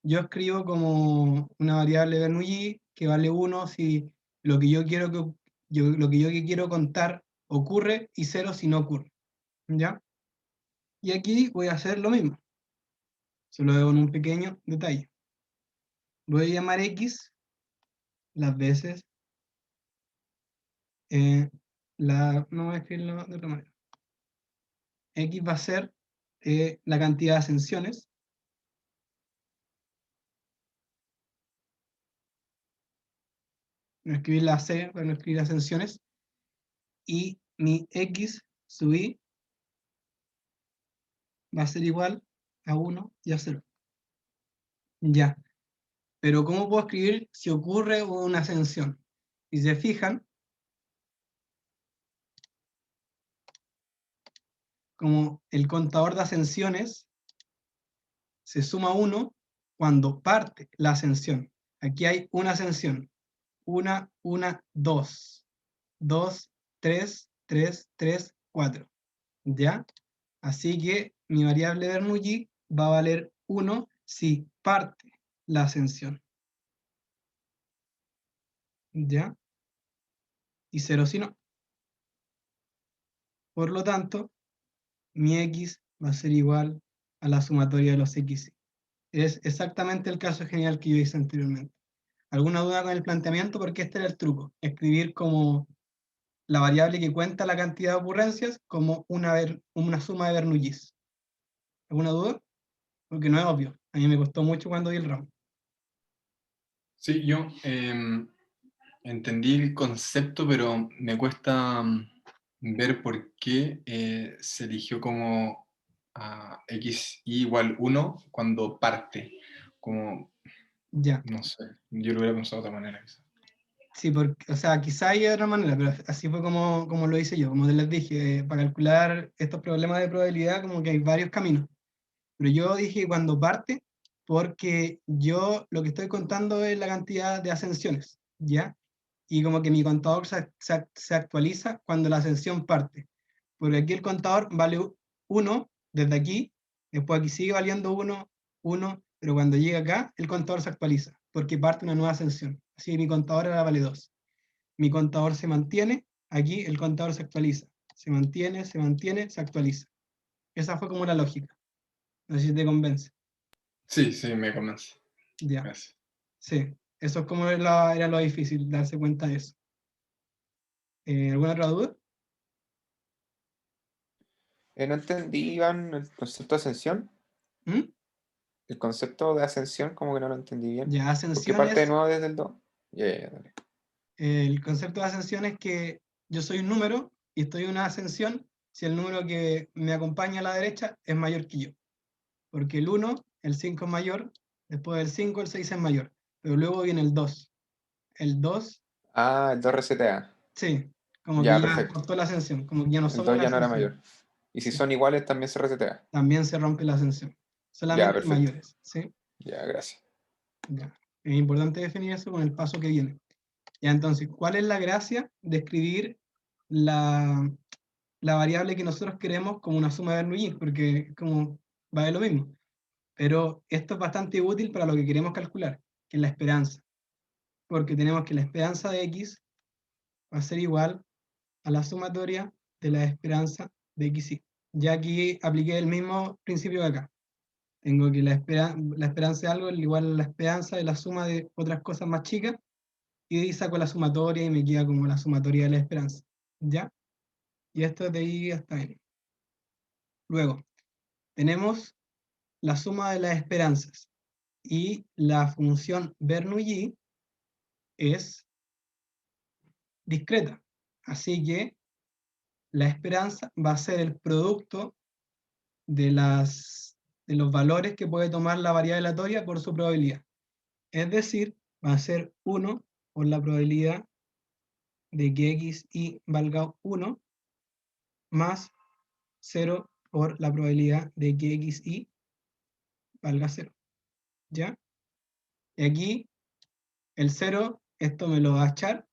Yo escribo como una variable Bernoulli que vale 1 si lo que yo quiero contar ocurre y 0 si no ocurre. ¿Ya? Y aquí voy a hacer lo mismo. Solo con un pequeño detalle. Voy a llamar x las veces. No voy a escribirlo de otra manera. X va a ser la cantidad de ascensiones. Voy a escribir la C para no escribir ascensiones. Y mi x sub i va a ser igual a 1 y a 0. Ya. Pero ¿cómo puedo escribir si ocurre una ascensión? Si se fijan, como el contador de ascensiones se suma 1 cuando parte la ascensión. Aquí hay una ascensión. 1, 2. 2, 3, 3, 3, 4. ¿Ya? Así que mi variable Bernoulli va a valer 1 si parte la ascensión. ¿Ya? Y 0 si no. Por lo tanto, mi x va a ser igual a la sumatoria de los x. Es exactamente el caso general que yo hice anteriormente. ¿Alguna duda con el planteamiento? Porque este era el truco. Escribir como la variable que cuenta la cantidad de ocurrencias como una suma de Bernoullis. ¿Alguna duda? Porque no es obvio. A mí me costó mucho cuando di el round. Sí, yo entendí el concepto, pero me cuesta ver por qué se eligió como a x igual 1 cuando parte. Como, Ya. no sé, yo lo hubiera pensado de otra manera. Quizá. Sí, porque, o sea, quizá hay otra manera, pero así fue como lo hice yo. Como les dije, para calcular estos problemas de probabilidad, como que hay varios caminos. Pero yo dije cuando parte, porque yo lo que estoy contando es la cantidad de ascensiones, ¿ya? Y como que mi contador se actualiza cuando la ascensión parte. Porque aquí el contador vale 1 desde aquí, después aquí sigue valiendo 1, 1, pero cuando llega acá, el contador se actualiza, porque parte una nueva ascensión. Así que mi contador ahora vale 2. Mi contador se mantiene, aquí el contador se actualiza. Se mantiene, se actualiza. Esa fue como la lógica. No sé si te convence. Sí, sí, me convence. Ya. Gracias. Sí, eso es como era lo difícil, darse cuenta de eso. ¿Alguna otra duda? No entendí, Iván, el concepto de ascensión. ¿Mm? El concepto de ascensión, como que no lo entendí bien. Ya, ¿Por qué ascensión parte de es, nuevo desde el 2? Ya, dale. el concepto de ascensión es que yo soy un número y estoy en una ascensión si el número que me acompaña a la derecha es mayor que yo. Porque el 1, el 5 es mayor, después del 5 el 6 es mayor, pero luego viene el 2. El 2, Ah, el 2 resetea. sí, como que Ya, ya perfecto. cortó la ascensión, como que ya no El somos 2 la ya no era ascensión. mayor. Y si Sí, son iguales, también se resetea. también se rompe la ascensión. Ya, Solamente perfecto. mayores, ¿sí? Ya, gracias. Ya. Es importante definir eso con el paso que viene. Ya, entonces, ¿cuál es la gracia de escribir la variable que nosotros queremos como una suma de Bernoulli? Porque como va de lo mismo. Pero esto es bastante útil para lo que queremos calcular, que es la esperanza. Porque tenemos que la esperanza de x va a ser igual a la sumatoria de la esperanza de xy. Ya aquí apliqué el mismo principio de acá. Tengo que la esperanza de algo es igual a la esperanza de la suma de otras cosas más chicas, y de ahí saco la sumatoria y me queda como la sumatoria de la esperanza. ¿Ya? Y esto es de ahí hasta n. Luego, tenemos la suma de las esperanzas. Y la función Bernoulli es discreta. Así que la esperanza va a ser el producto de los valores que puede tomar la variable aleatoria por su probabilidad. Es decir, va a ser 1 por la probabilidad de que xy valga 1 más 0 por la probabilidad de que xy valga 0. ¿Ya? Y aquí el 0, esto me lo va a echar,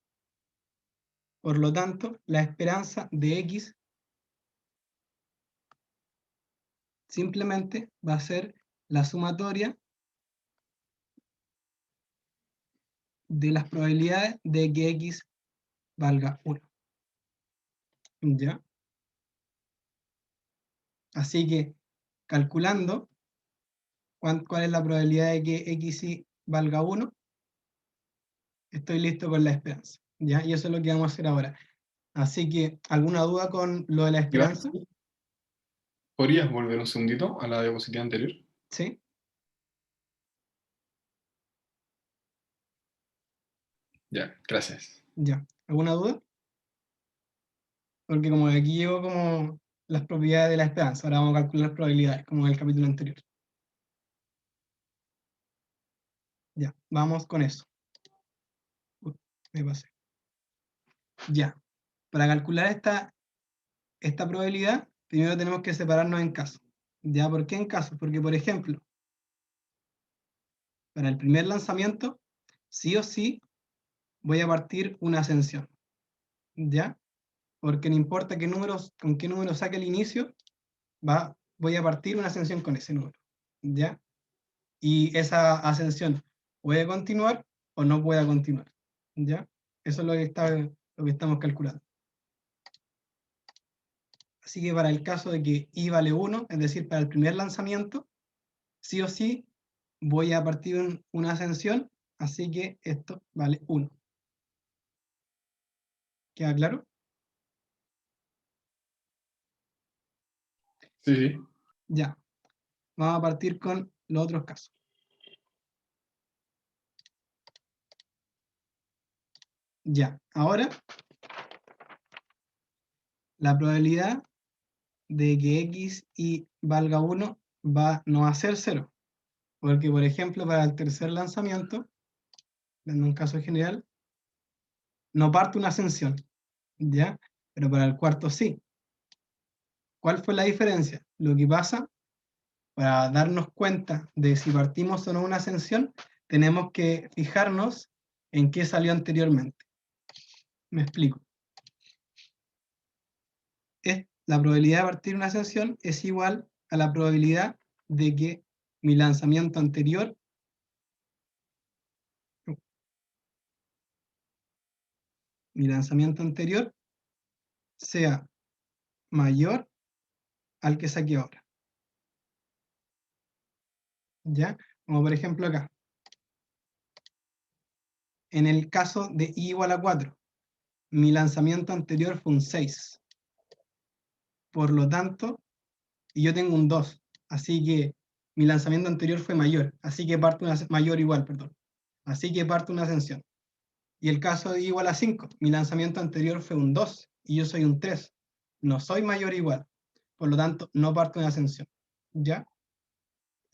por lo tanto, la esperanza de x simplemente va a ser la sumatoria de las probabilidades de que x valga 1. ¿Ya? Así que, calculando cuál es la probabilidad de que xy valga 1, estoy listo con la esperanza. ¿Ya? Y eso es lo que vamos a hacer ahora. Así que, ¿alguna duda con lo de la Iván, esperanza? ¿podrías volver un segundito a la diapositiva anterior? ¿Sí? Ya, gracias. Ya. ¿Alguna duda? Porque como aquí llevo como las propiedades de la esperanza, ahora vamos a calcular las probabilidades, como en el capítulo anterior. Ya, vamos con eso. Uy, me pasé. Ya. Para calcular esta probabilidad, primero tenemos que separarnos en casos. ¿Ya? ¿Por qué en casos? Porque, por ejemplo, para el primer lanzamiento, sí o sí voy a partir una ascensión. ¿Ya? Porque no importa con qué número saque el inicio, voy a partir una ascensión con ese número. ¿Ya? Y esa ascensión puede continuar o no puede continuar. ¿Ya? Eso es lo que estamos calculando. Así que para el caso de que i vale 1, es decir, para el primer lanzamiento, sí o sí voy a partir una ascensión, así que esto vale 1. ¿Queda claro? Sí, sí. Ya. Vamos a partir con los otros casos. Ya. Ahora, la probabilidad de que x y valga 1 no va a ser 0. Porque, por ejemplo, para el tercer lanzamiento, en un caso general, no parte una ascensión, ¿ya? Pero para el cuarto sí. ¿Cuál fue la diferencia? Lo que pasa, para darnos cuenta de si partimos o no una ascensión, tenemos que fijarnos en qué salió anteriormente. Me explico. La probabilidad de partir una ascensión es igual a la probabilidad de que mi lanzamiento anterior sea mayor al que saqué ahora. ¿Ya? Como por ejemplo acá. En el caso de i igual a 4, mi lanzamiento anterior fue un 6. Por lo tanto, y yo tengo un 2, así que mi lanzamiento anterior fue mayor, así que parte una mayor igual, perdón. Así que parte una ascensión. Y el caso de i igual a 5, mi lanzamiento anterior fue un 2 y yo soy un 3. No soy mayor o igual, por lo tanto, no parto una ascensión. ¿Ya?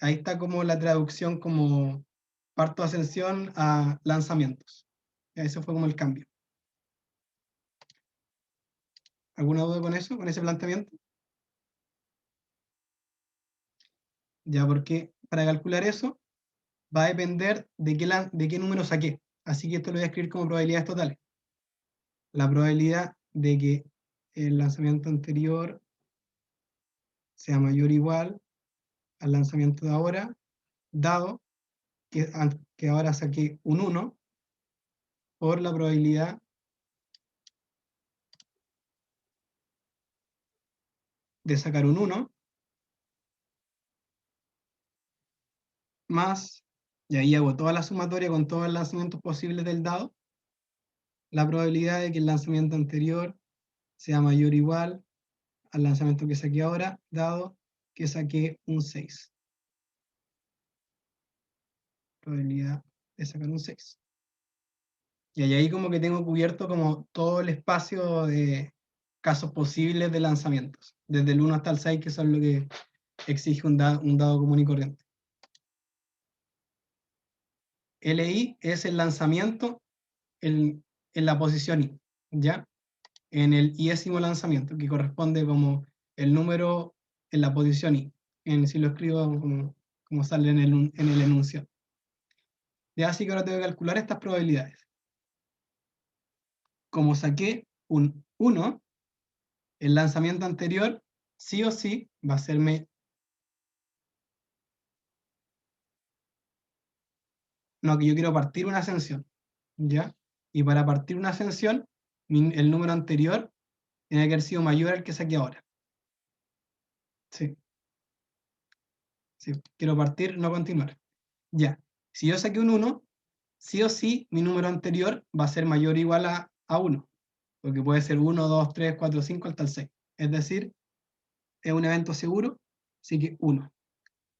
Ahí está como la traducción como parto ascensión a lanzamientos. Eso fue como el cambio. ¿Alguna duda con eso, con ese planteamiento? Ya, porque para calcular eso va a depender de qué número saqué. Así que esto lo voy a escribir como probabilidades totales. La probabilidad de que el lanzamiento anterior sea mayor o igual al lanzamiento de ahora, dado que ahora saqué un 1, por la probabilidad de sacar un 1, más, y ahí hago toda la sumatoria con todos los lanzamientos posibles del dado, la probabilidad de que el lanzamiento anterior sea mayor o igual al lanzamiento que saqué ahora, dado que saqué un 6. Probabilidad de sacar un 6. Y ahí como que tengo cubierto como todo el espacio de casos posibles de lanzamientos, desde el 1 hasta el 6, que son lo que exige un dado común y corriente. LI es el lanzamiento en la posición I, ¿ya? En el iésimo lanzamiento, que corresponde como el número en la posición I, si lo escribo como sale en el enunciado. Ya, así que ahora tengo que calcular estas probabilidades. Como saqué un 1, el lanzamiento anterior sí o sí va a serme... No, que yo quiero partir una ascensión, ¿ya? Y para partir una ascensión, el número anterior tiene que haber sido mayor al que saqué ahora. Sí. Sí, quiero partir, no continuar. Ya. Si yo saqué un 1, sí o sí mi número anterior va a ser mayor o igual a 1. Porque puede ser 1, 2, 3, 4, 5 hasta el 6. Es decir, es un evento seguro, así que 1.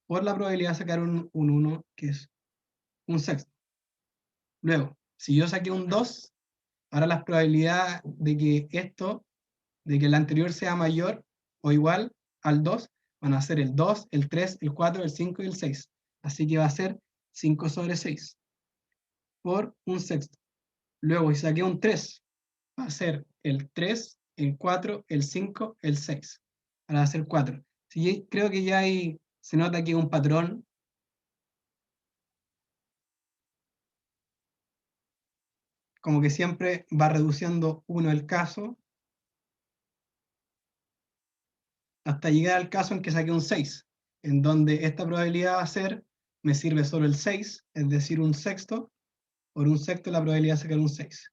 Por la probabilidad de sacar un 1, que es un sexto. Luego, si yo saqué un 2, ahora las probabilidades de que el anterior sea mayor o igual al 2, van a ser el 2, el 3, el 4, el 5 y el 6. Así que va a ser 5 sobre 6 por un sexto. Luego, si saqué un 3, va a ser el 3, el 4, el 5, el 6. Ahora va a ser 4. Sí, creo que ya ahí se nota aquí un patrón. Como que siempre va reduciendo 1 el caso, hasta llegar al caso en que saqué un 6, en donde esta probabilidad va a ser, me sirve solo el 6, es decir, un sexto, por un sexto la probabilidad de sacar un 6.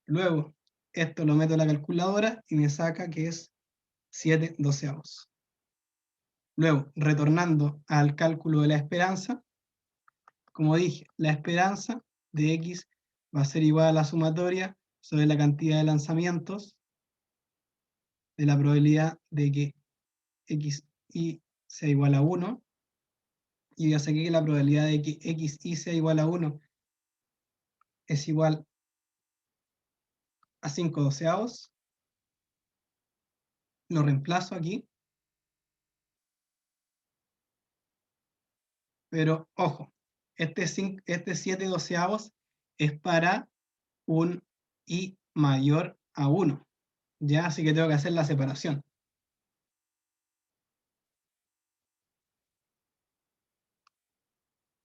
Luego, esto lo meto en la calculadora y me saca que es 7 doceavos. Luego, retornando al cálculo de la esperanza, como dije, la esperanza de x va a ser igual a la sumatoria sobre la cantidad de lanzamientos de la probabilidad de que xi sea igual a 1, y ya saqué que la probabilidad de que xi sea igual a 1 es igual a 5 doceavos. Lo reemplazo aquí Pero, ojo, este 7/12 es para un i mayor a 1, ¿ya? Así que tengo que hacer la separación.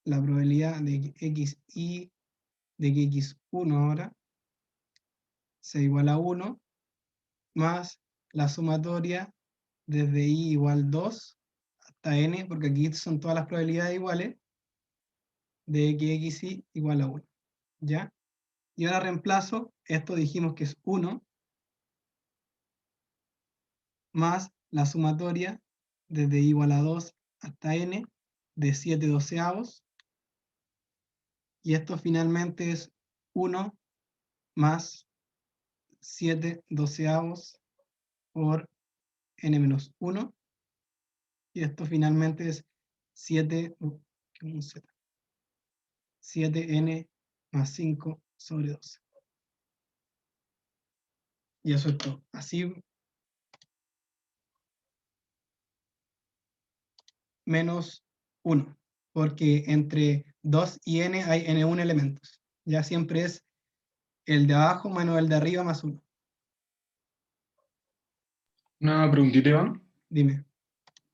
La probabilidad de que xi, de que x1 ahora sea igual a 1, más la sumatoria desde i igual 2 hasta n, porque aquí son todas las probabilidades iguales, de que xi igual a 1, ¿ya? Y ahora reemplazo, esto dijimos que es 1, más la sumatoria desde i igual a 2 hasta n de 7/12, y esto finalmente es 1 más 7/12 por n menos 1, y esto finalmente es 7n más 5 sobre 12. Y eso es todo. Así, menos 1, porque entre 2 y n hay n1 elementos. Ya siempre es el de abajo menos el de arriba más 1. Una preguntita, Iván. Dime.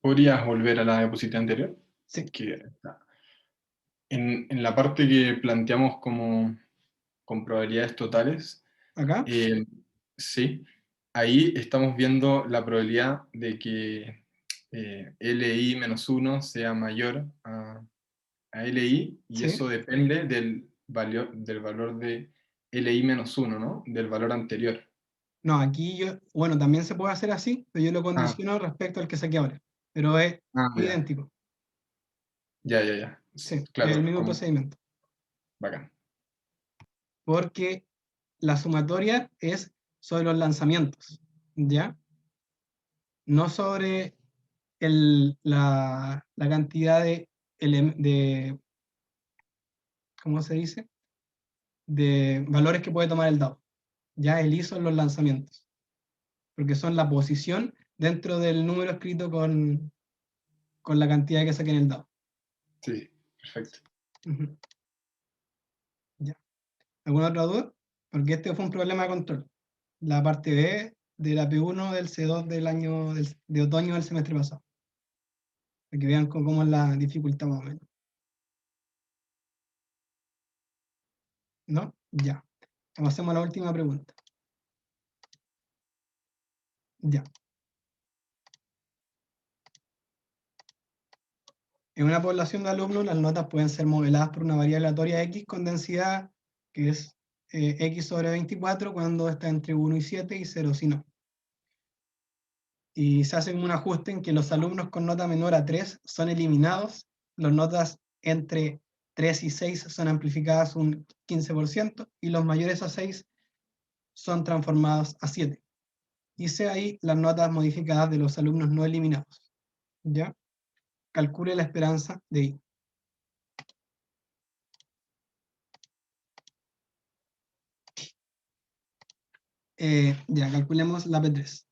¿Podrías volver a la diapositiva anterior? Sí. Que en la parte que planteamos como con probabilidades totales, ¿Acá? sí, ahí estamos viendo la probabilidad de que LI menos 1 sea mayor a LI, y Sí. eso depende del valor de LI menos 1, ¿no? Del valor anterior. No, aquí bueno, también se puede hacer así, pero yo lo condiciono respecto al que saqué ahora. Pero es Ya. idéntico. Ya. Sí, Claro, es el mismo como- procedimiento. Bacán. Porque la sumatoria es sobre los lanzamientos, ¿ya? No sobre la cantidad de, ¿cómo se dice? De valores que puede tomar el dado. Ya el i son los lanzamientos, porque son la posición dentro del número escrito con la cantidad que saqué en el dado. Sí, perfecto. Ujú. Ya. ¿Alguna otra duda? Porque este fue un problema de control. La parte B de la P1 del C2 de otoño del semestre pasado. Para que vean cómo es la dificultad más o menos. ¿No? Ya. Pasemos a la última pregunta. Ya. En una población de alumnos, las notas pueden ser modeladas por una variable aleatoria x con densidad que es x sobre 24 cuando está entre 1 y 7 y 0 si no. Y se hace como un ajuste en que los alumnos con nota menor a 3 son eliminados, las notas entre 3 y 6 son amplificadas un 15% y los mayores a 6 son transformados a 7. Hice ahí las notas modificadas de los alumnos no eliminados. ¿Ya? Calcule la esperanza de I. Ya, calculemos la P3.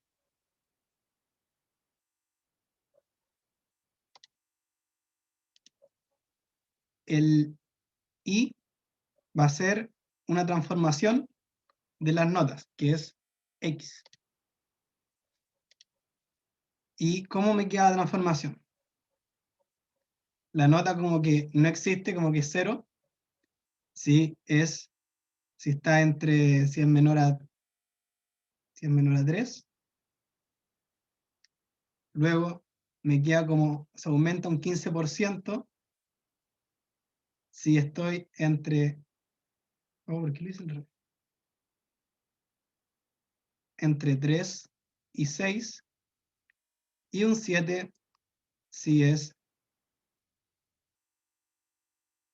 El I va a ser una transformación de las notas, que es X. ¿Y cómo me queda la transformación? La nota como que no existe, como que es 0, si está entre, si es menor a 3. Luego me queda como, se aumenta un 15% si estoy entre, ¿por qué lo hice al revés? Entre 3 y 6, y un 7 si es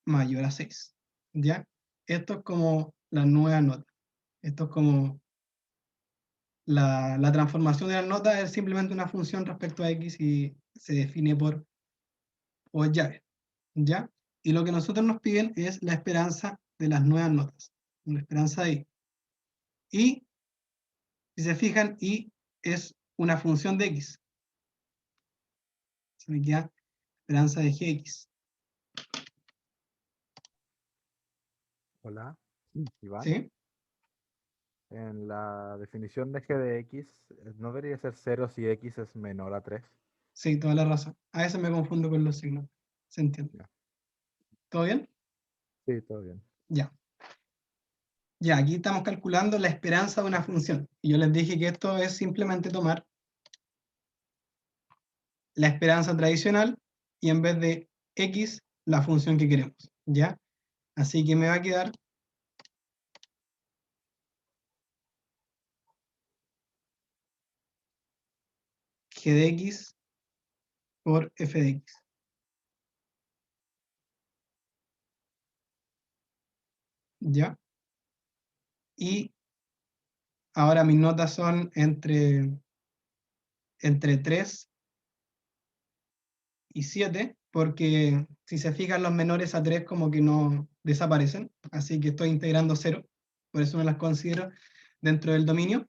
mayor a 6. ¿Ya? Esto es como la nueva nota. Esto es como la transformación de las notas, es simplemente una función respecto a x y se define por llave. ¿Ya? Y lo que nosotros nos piden es la esperanza de las nuevas notas. La esperanza de i. Y, si se fijan, i es una función de x. Se me queda esperanza de gx. Hola, Iván. ¿Sí? En la definición de g de x, ¿no debería ser 0 si x es menor a 3? Sí, toda la razón. A veces me confundo con los signos. ¿Se entiende? Ya. ¿Todo bien? Sí, todo bien. Ya. Ya, aquí estamos calculando la esperanza de una función. Y yo les dije que esto es simplemente tomar la esperanza tradicional y en vez de x, la función que queremos. ¿Ya? Así que me va a quedar g de x por f de x. ¿Ya? Y ahora mis notas son entre 3 y 7, porque si se fijan los menores a 3 como que no desaparecen, así que estoy integrando 0, por eso no las considero dentro del dominio.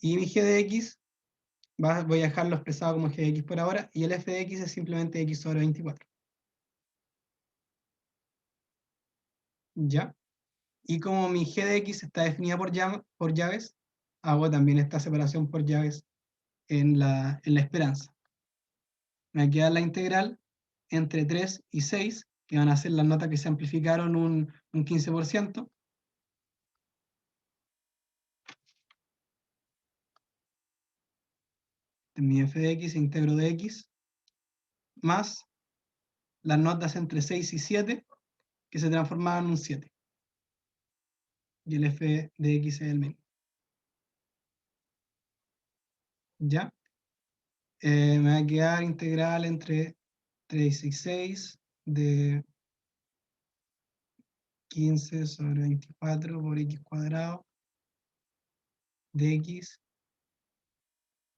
Y mi g de x, voy a dejarlo expresado como g de x por ahora, y el f de x es simplemente x sobre 24. ¿Ya? Y como mi g de x está definida por llaves, hago también esta separación por llaves en la esperanza. Me queda la integral entre 3 y 6, que van a ser las notas que se amplificaron un 15%. De mi f de x, integro de x, más las notas entre 6 y 7, que se transformaban en un 7. Y el f de x es el mismo. ¿Ya? Me va a quedar integral entre 3 y 6 de 15 sobre 24 por x cuadrado de x,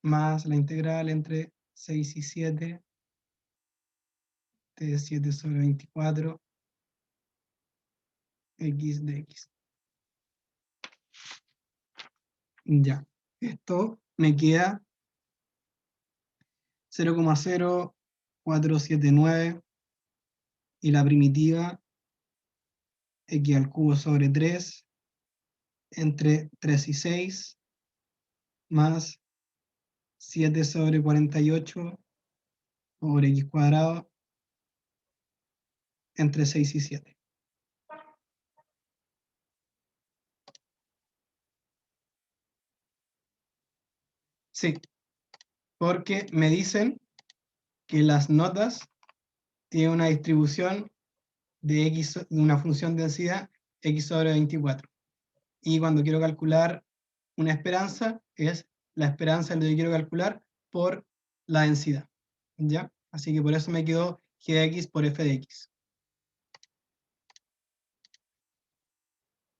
más la integral entre 6 y 7 de 7 sobre 24 x de x. Ya, esto me queda 0,0479 y la primitiva x al cubo sobre 3 entre 3 y 6 más 7 sobre 48 por x cuadrado entre 6 y 7. Sí, porque me dicen que las notas tienen una distribución de x, de una función de densidad x sobre 24. Y cuando quiero calcular una esperanza, es la esperanza de lo que quiero calcular por la densidad. ¿Ya? Así que por eso me quedó g de x por f de x.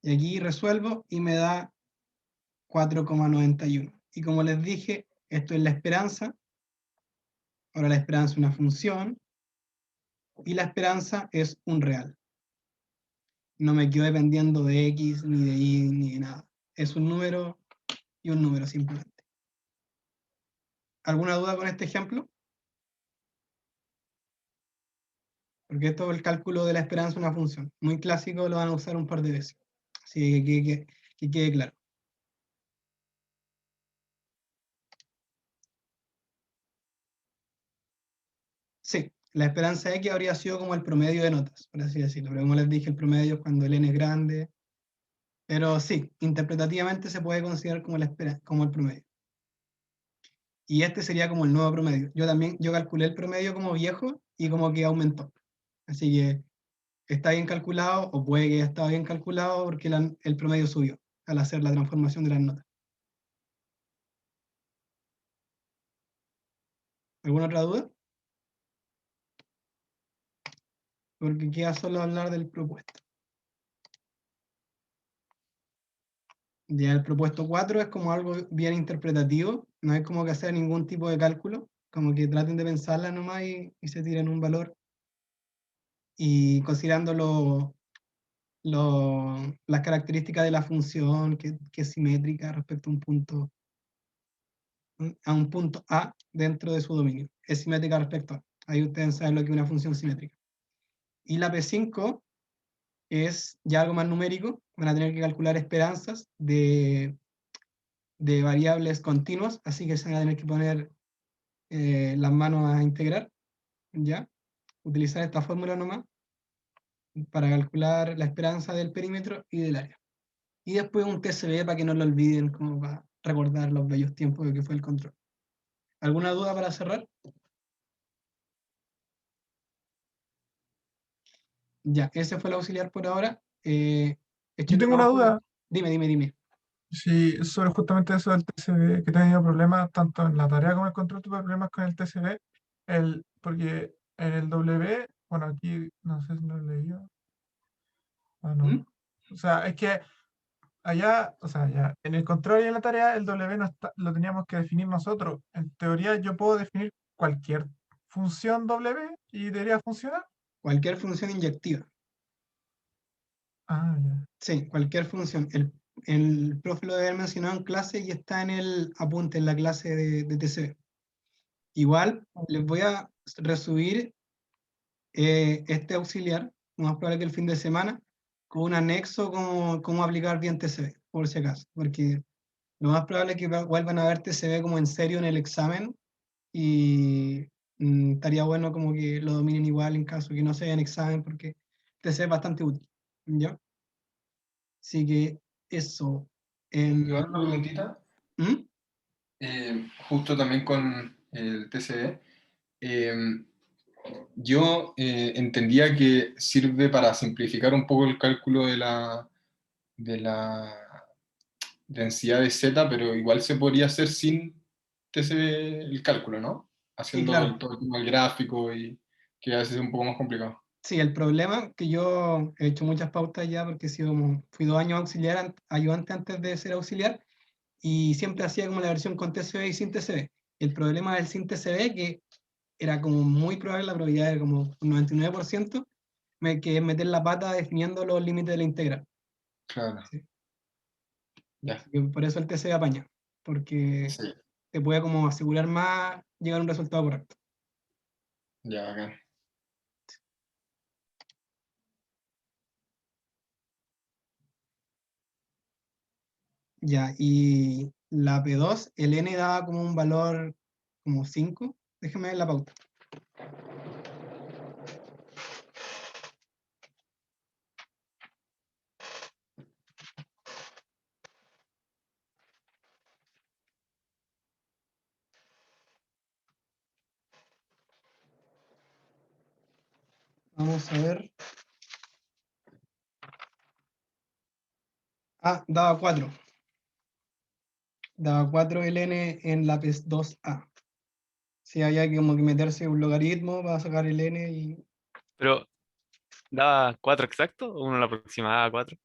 Y aquí resuelvo y me da 4,91. Y como les dije, esto es la esperanza. Ahora la esperanza es una función. Y la esperanza es un real. No me quedo dependiendo de x, ni de y, ni de nada. Es un número y un número simplemente. ¿Alguna duda con este ejemplo? Porque esto es el cálculo de la esperanza de una función. Muy clásico, lo van a usar un par de veces. Así que quede claro. Sí, la esperanza X habría sido como el promedio de notas, por así decirlo. Pero como les dije, el promedio es cuando el n es grande. Pero sí, interpretativamente se puede considerar como, como el promedio. Y este sería como el nuevo promedio. Yo calculé el promedio como viejo y como que aumentó. Así que está bien calculado, o puede que haya estado bien calculado porque el promedio subió al hacer la transformación de las notas. ¿Alguna otra duda? Porque queda solo hablar del propuesto. Ya el propuesto 4 es como algo bien interpretativo, no es como que hacer ningún tipo de cálculo, como que traten de pensarla nomás y se tiren un valor. Y considerando las características de la función, que es simétrica respecto a un punto A dentro de su dominio. Es simétrica respecto a. Ahí ustedes saben lo que es una función simétrica. Y la P5 es ya algo más numérico. Van a tener que calcular esperanzas de variables continuas, así que se van a tener que poner las manos a integrar, ¿ya? Utilizar esta fórmula nomás para calcular la esperanza del perímetro y del área. Y después un TCB para que no lo olviden, como para recordar los bellos tiempos de que fue el control. ¿Alguna duda para cerrar? Ya, ese fue el auxiliar por ahora. Yo tengo una duda. Dime. Sí, sobre justamente eso del TCB, que he tenido problemas tanto en la tarea como en el control, tuve problemas con el TCB, porque en el W, bueno, aquí no sé si lo he leído. Ah, no. ¿Mm? O sea, es que allá, o sea, ya, en el control y en la tarea, el W no lo teníamos que definir nosotros. En teoría, yo puedo definir cualquier función W y debería funcionar. Cualquier función inyectiva. Ah, ya. Sí, cualquier función. El profe lo debe haber mencionado en clase y está en el apunte en la clase de TCB. Igual, les voy a resubir este auxiliar, más probable que el fin de semana, con un anexo cómo aplicar bien TCB, por si acaso, porque lo más probable es que vuelvan a ver TCB como en serio en el examen y estaría bueno como que lo dominen igual en caso que no sea en examen, porque TCB es bastante útil, ¿ya? Así que eso. Igual una preguntita. ¿Mm? Justo también con el TCD. Yo entendía que sirve para simplificar un poco el cálculo de la densidad de Z, pero igual se podría hacer sin TCD el cálculo, ¿no? Haciendo claro. todo el tema del gráfico y que a veces es un poco más complicado. Sí, el problema que yo he hecho muchas pautas ya porque fui 2 años auxiliar, ayudante antes de ser auxiliar y siempre hacía como la versión con TCB y sin TCB. El problema del sin TCB que era como muy probable, la probabilidad era como un 99%, que es meter la pata definiendo los límites de la integral. Claro. Sí. Ya. Así que por eso el TCB apaña, porque Sí. te puede como asegurar más llegar a un resultado correcto. Ya, bacán. Ya, y la P2, el N daba como un valor como 5. Déjame ver la pauta. Vamos a ver. Ah, daba 4. Daba 4 el N en la P2A. Sí, había que como que meterse un logaritmo para sacar el N y... Pero, ¿daba 4 exacto o uno lo aproximaba a 4?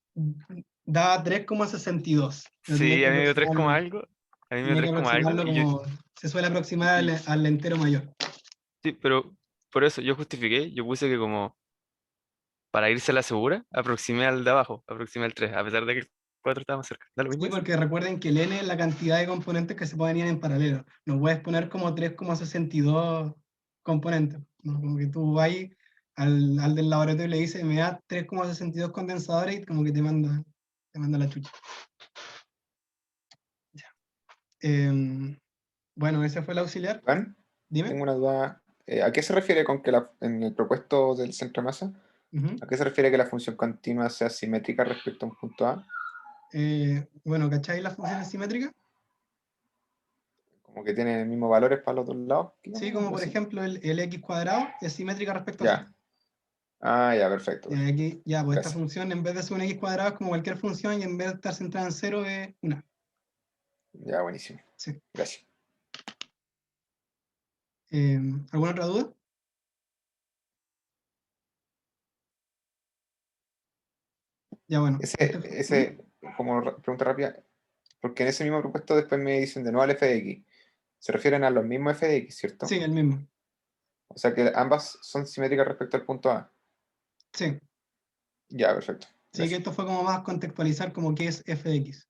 Daba 3,62. Pero tenía Sí, que a mí me dio 3, aproximarlo. algo. A mí me dio Tenía que 3, algo. aproximarlo Y yo, como... Se suele aproximar al entero mayor. sí, pero por eso yo justifiqué, yo puse que como para irse a la segura, aproximé al de abajo, aproximé al 3, a pesar de que el 4 estaba más cerca. ¿Da lo mismo Sí, eso? porque recuerden que el N es la cantidad de componentes que se pueden ir en paralelo. No puedes poner como 3,62 componentes. ¿No? Como que tú vas al del laboratorio y le dices, me da 3,62 condensadores y como que te manda la chucha. Ya. Bueno, ese fue el auxiliar. Iván, Dime. tengo una duda. ¿A qué se refiere con que en el propuesto del centro de masa, a qué se refiere que la función continua sea simétrica respecto a un punto A? Bueno, ¿cacháis las funciones simétricas? Como que tiene mismos valores para los dos lados. Sí, como por ejemplo el x cuadrado es simétrica respecto a Ya. Ah, ya, perfecto. Y aquí, ya, pues esta Gracias. función en vez de ser un x cuadrado es como cualquier función y en vez de estar centrada en 0 es una. Ya, buenísimo. Sí. Gracias. ¿Alguna otra duda? Ya, bueno. Como pregunta rápida, porque en ese mismo propuesto después me dicen de nuevo al f de x. Se refieren a los mismos f de x, ¿cierto? Sí, el mismo. O sea que ambas son simétricas respecto al punto A. Sí. Ya, perfecto. Sí, que esto fue como más contextualizar como qué es f de x.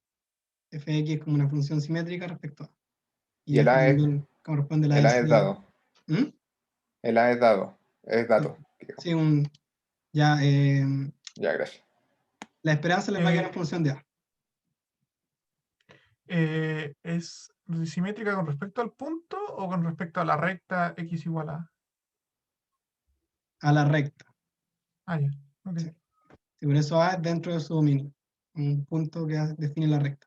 F de x es como una función simétrica respecto a. Y el esto A también corresponde a la es densidad. dado. ¿Mm? El A es dado. Es dato. Sí, ya. Ya, gracias. La esperanza les va a quedar en función de A. ¿Es simétrica con respecto al punto o con respecto a la recta x igual a? A la recta. Ah, ya. Ok. Sí. Sí, por eso A es dentro de su dominio. Un punto que define la recta.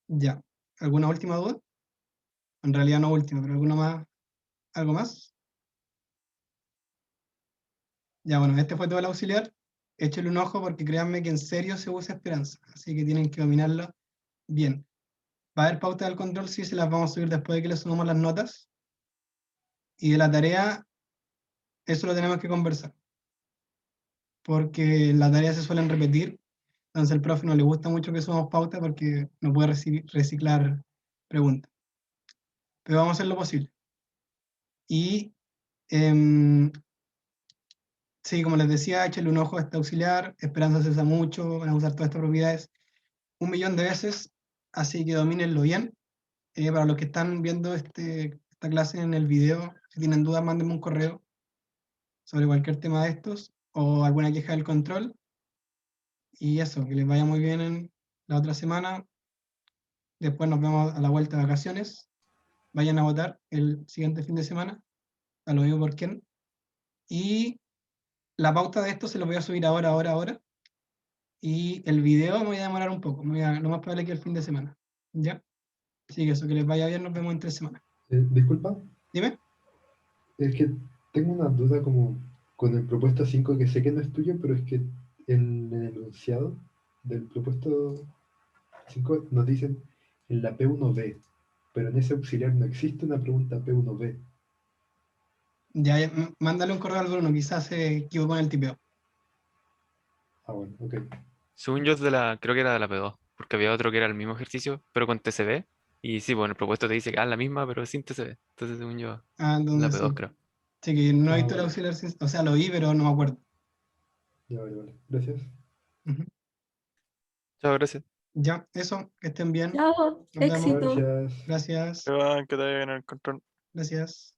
Ya. ¿Alguna última duda? En realidad no última, pero ¿alguna más? ¿Algo más? Ya, bueno, este fue todo el auxiliar. Échale un ojo porque créanme que en serio se usa esperanza. Así que tienen que dominarlo bien. Va a haber pauta del control, sí, se las vamos a subir después de que le sumamos las notas. Y de la tarea, eso lo tenemos que conversar. Porque las tareas se suelen repetir. Entonces al profe no le gusta mucho que sumamos pauta porque no puede reciclar preguntas. Pero vamos a hacer lo posible. Y sí, como les decía, échale un ojo a este auxiliar. Esperanza se usa mucho, van a usar todas estas propiedades 1.000.000 de veces, así que domínenlo bien. Para los que están viendo esta clase en el video, si tienen dudas, mándenme un correo sobre cualquier tema de estos o alguna queja del control. Y eso, que les vaya muy bien en la otra semana. Después nos vemos a la vuelta de vacaciones. Vayan a votar el siguiente fin de semana, a lo mismo por quién. Y la pauta de esto se lo voy a subir ahora. Y el video me voy a demorar un poco, lo más probable que el fin de semana. ¿Ya? Así que eso, que les vaya bien, nos vemos en 3 semanas. Disculpa, Dime. es que tengo una duda como con el propuesto 5 que sé que no es tuyo, pero es que en el enunciado del propuesto 5 nos dicen en la P1B, pero en ese auxiliar no existe una pregunta P1B. Ya, mándale un correo al Bruno, quizás se equivocó en el tipeo. Ah, bueno, ok. Según yo, creo que era de la P2, porque había otro que era el mismo ejercicio, pero con TCB. Y sí, bueno, el propuesto te dice que es la misma, pero sin TCB. Entonces, según yo, Ah, la entonces P2, sí. creo. Sí, que no he Ah, visto el vale. auxiliar, o sea, lo vi, pero no me acuerdo. Ya, vale. Gracias. Ujú. Chao, gracias. Ya, eso, que estén bien. Chao, Nos vemos. éxito. Gracias. Gracias. Que te vaya bien el control. Gracias.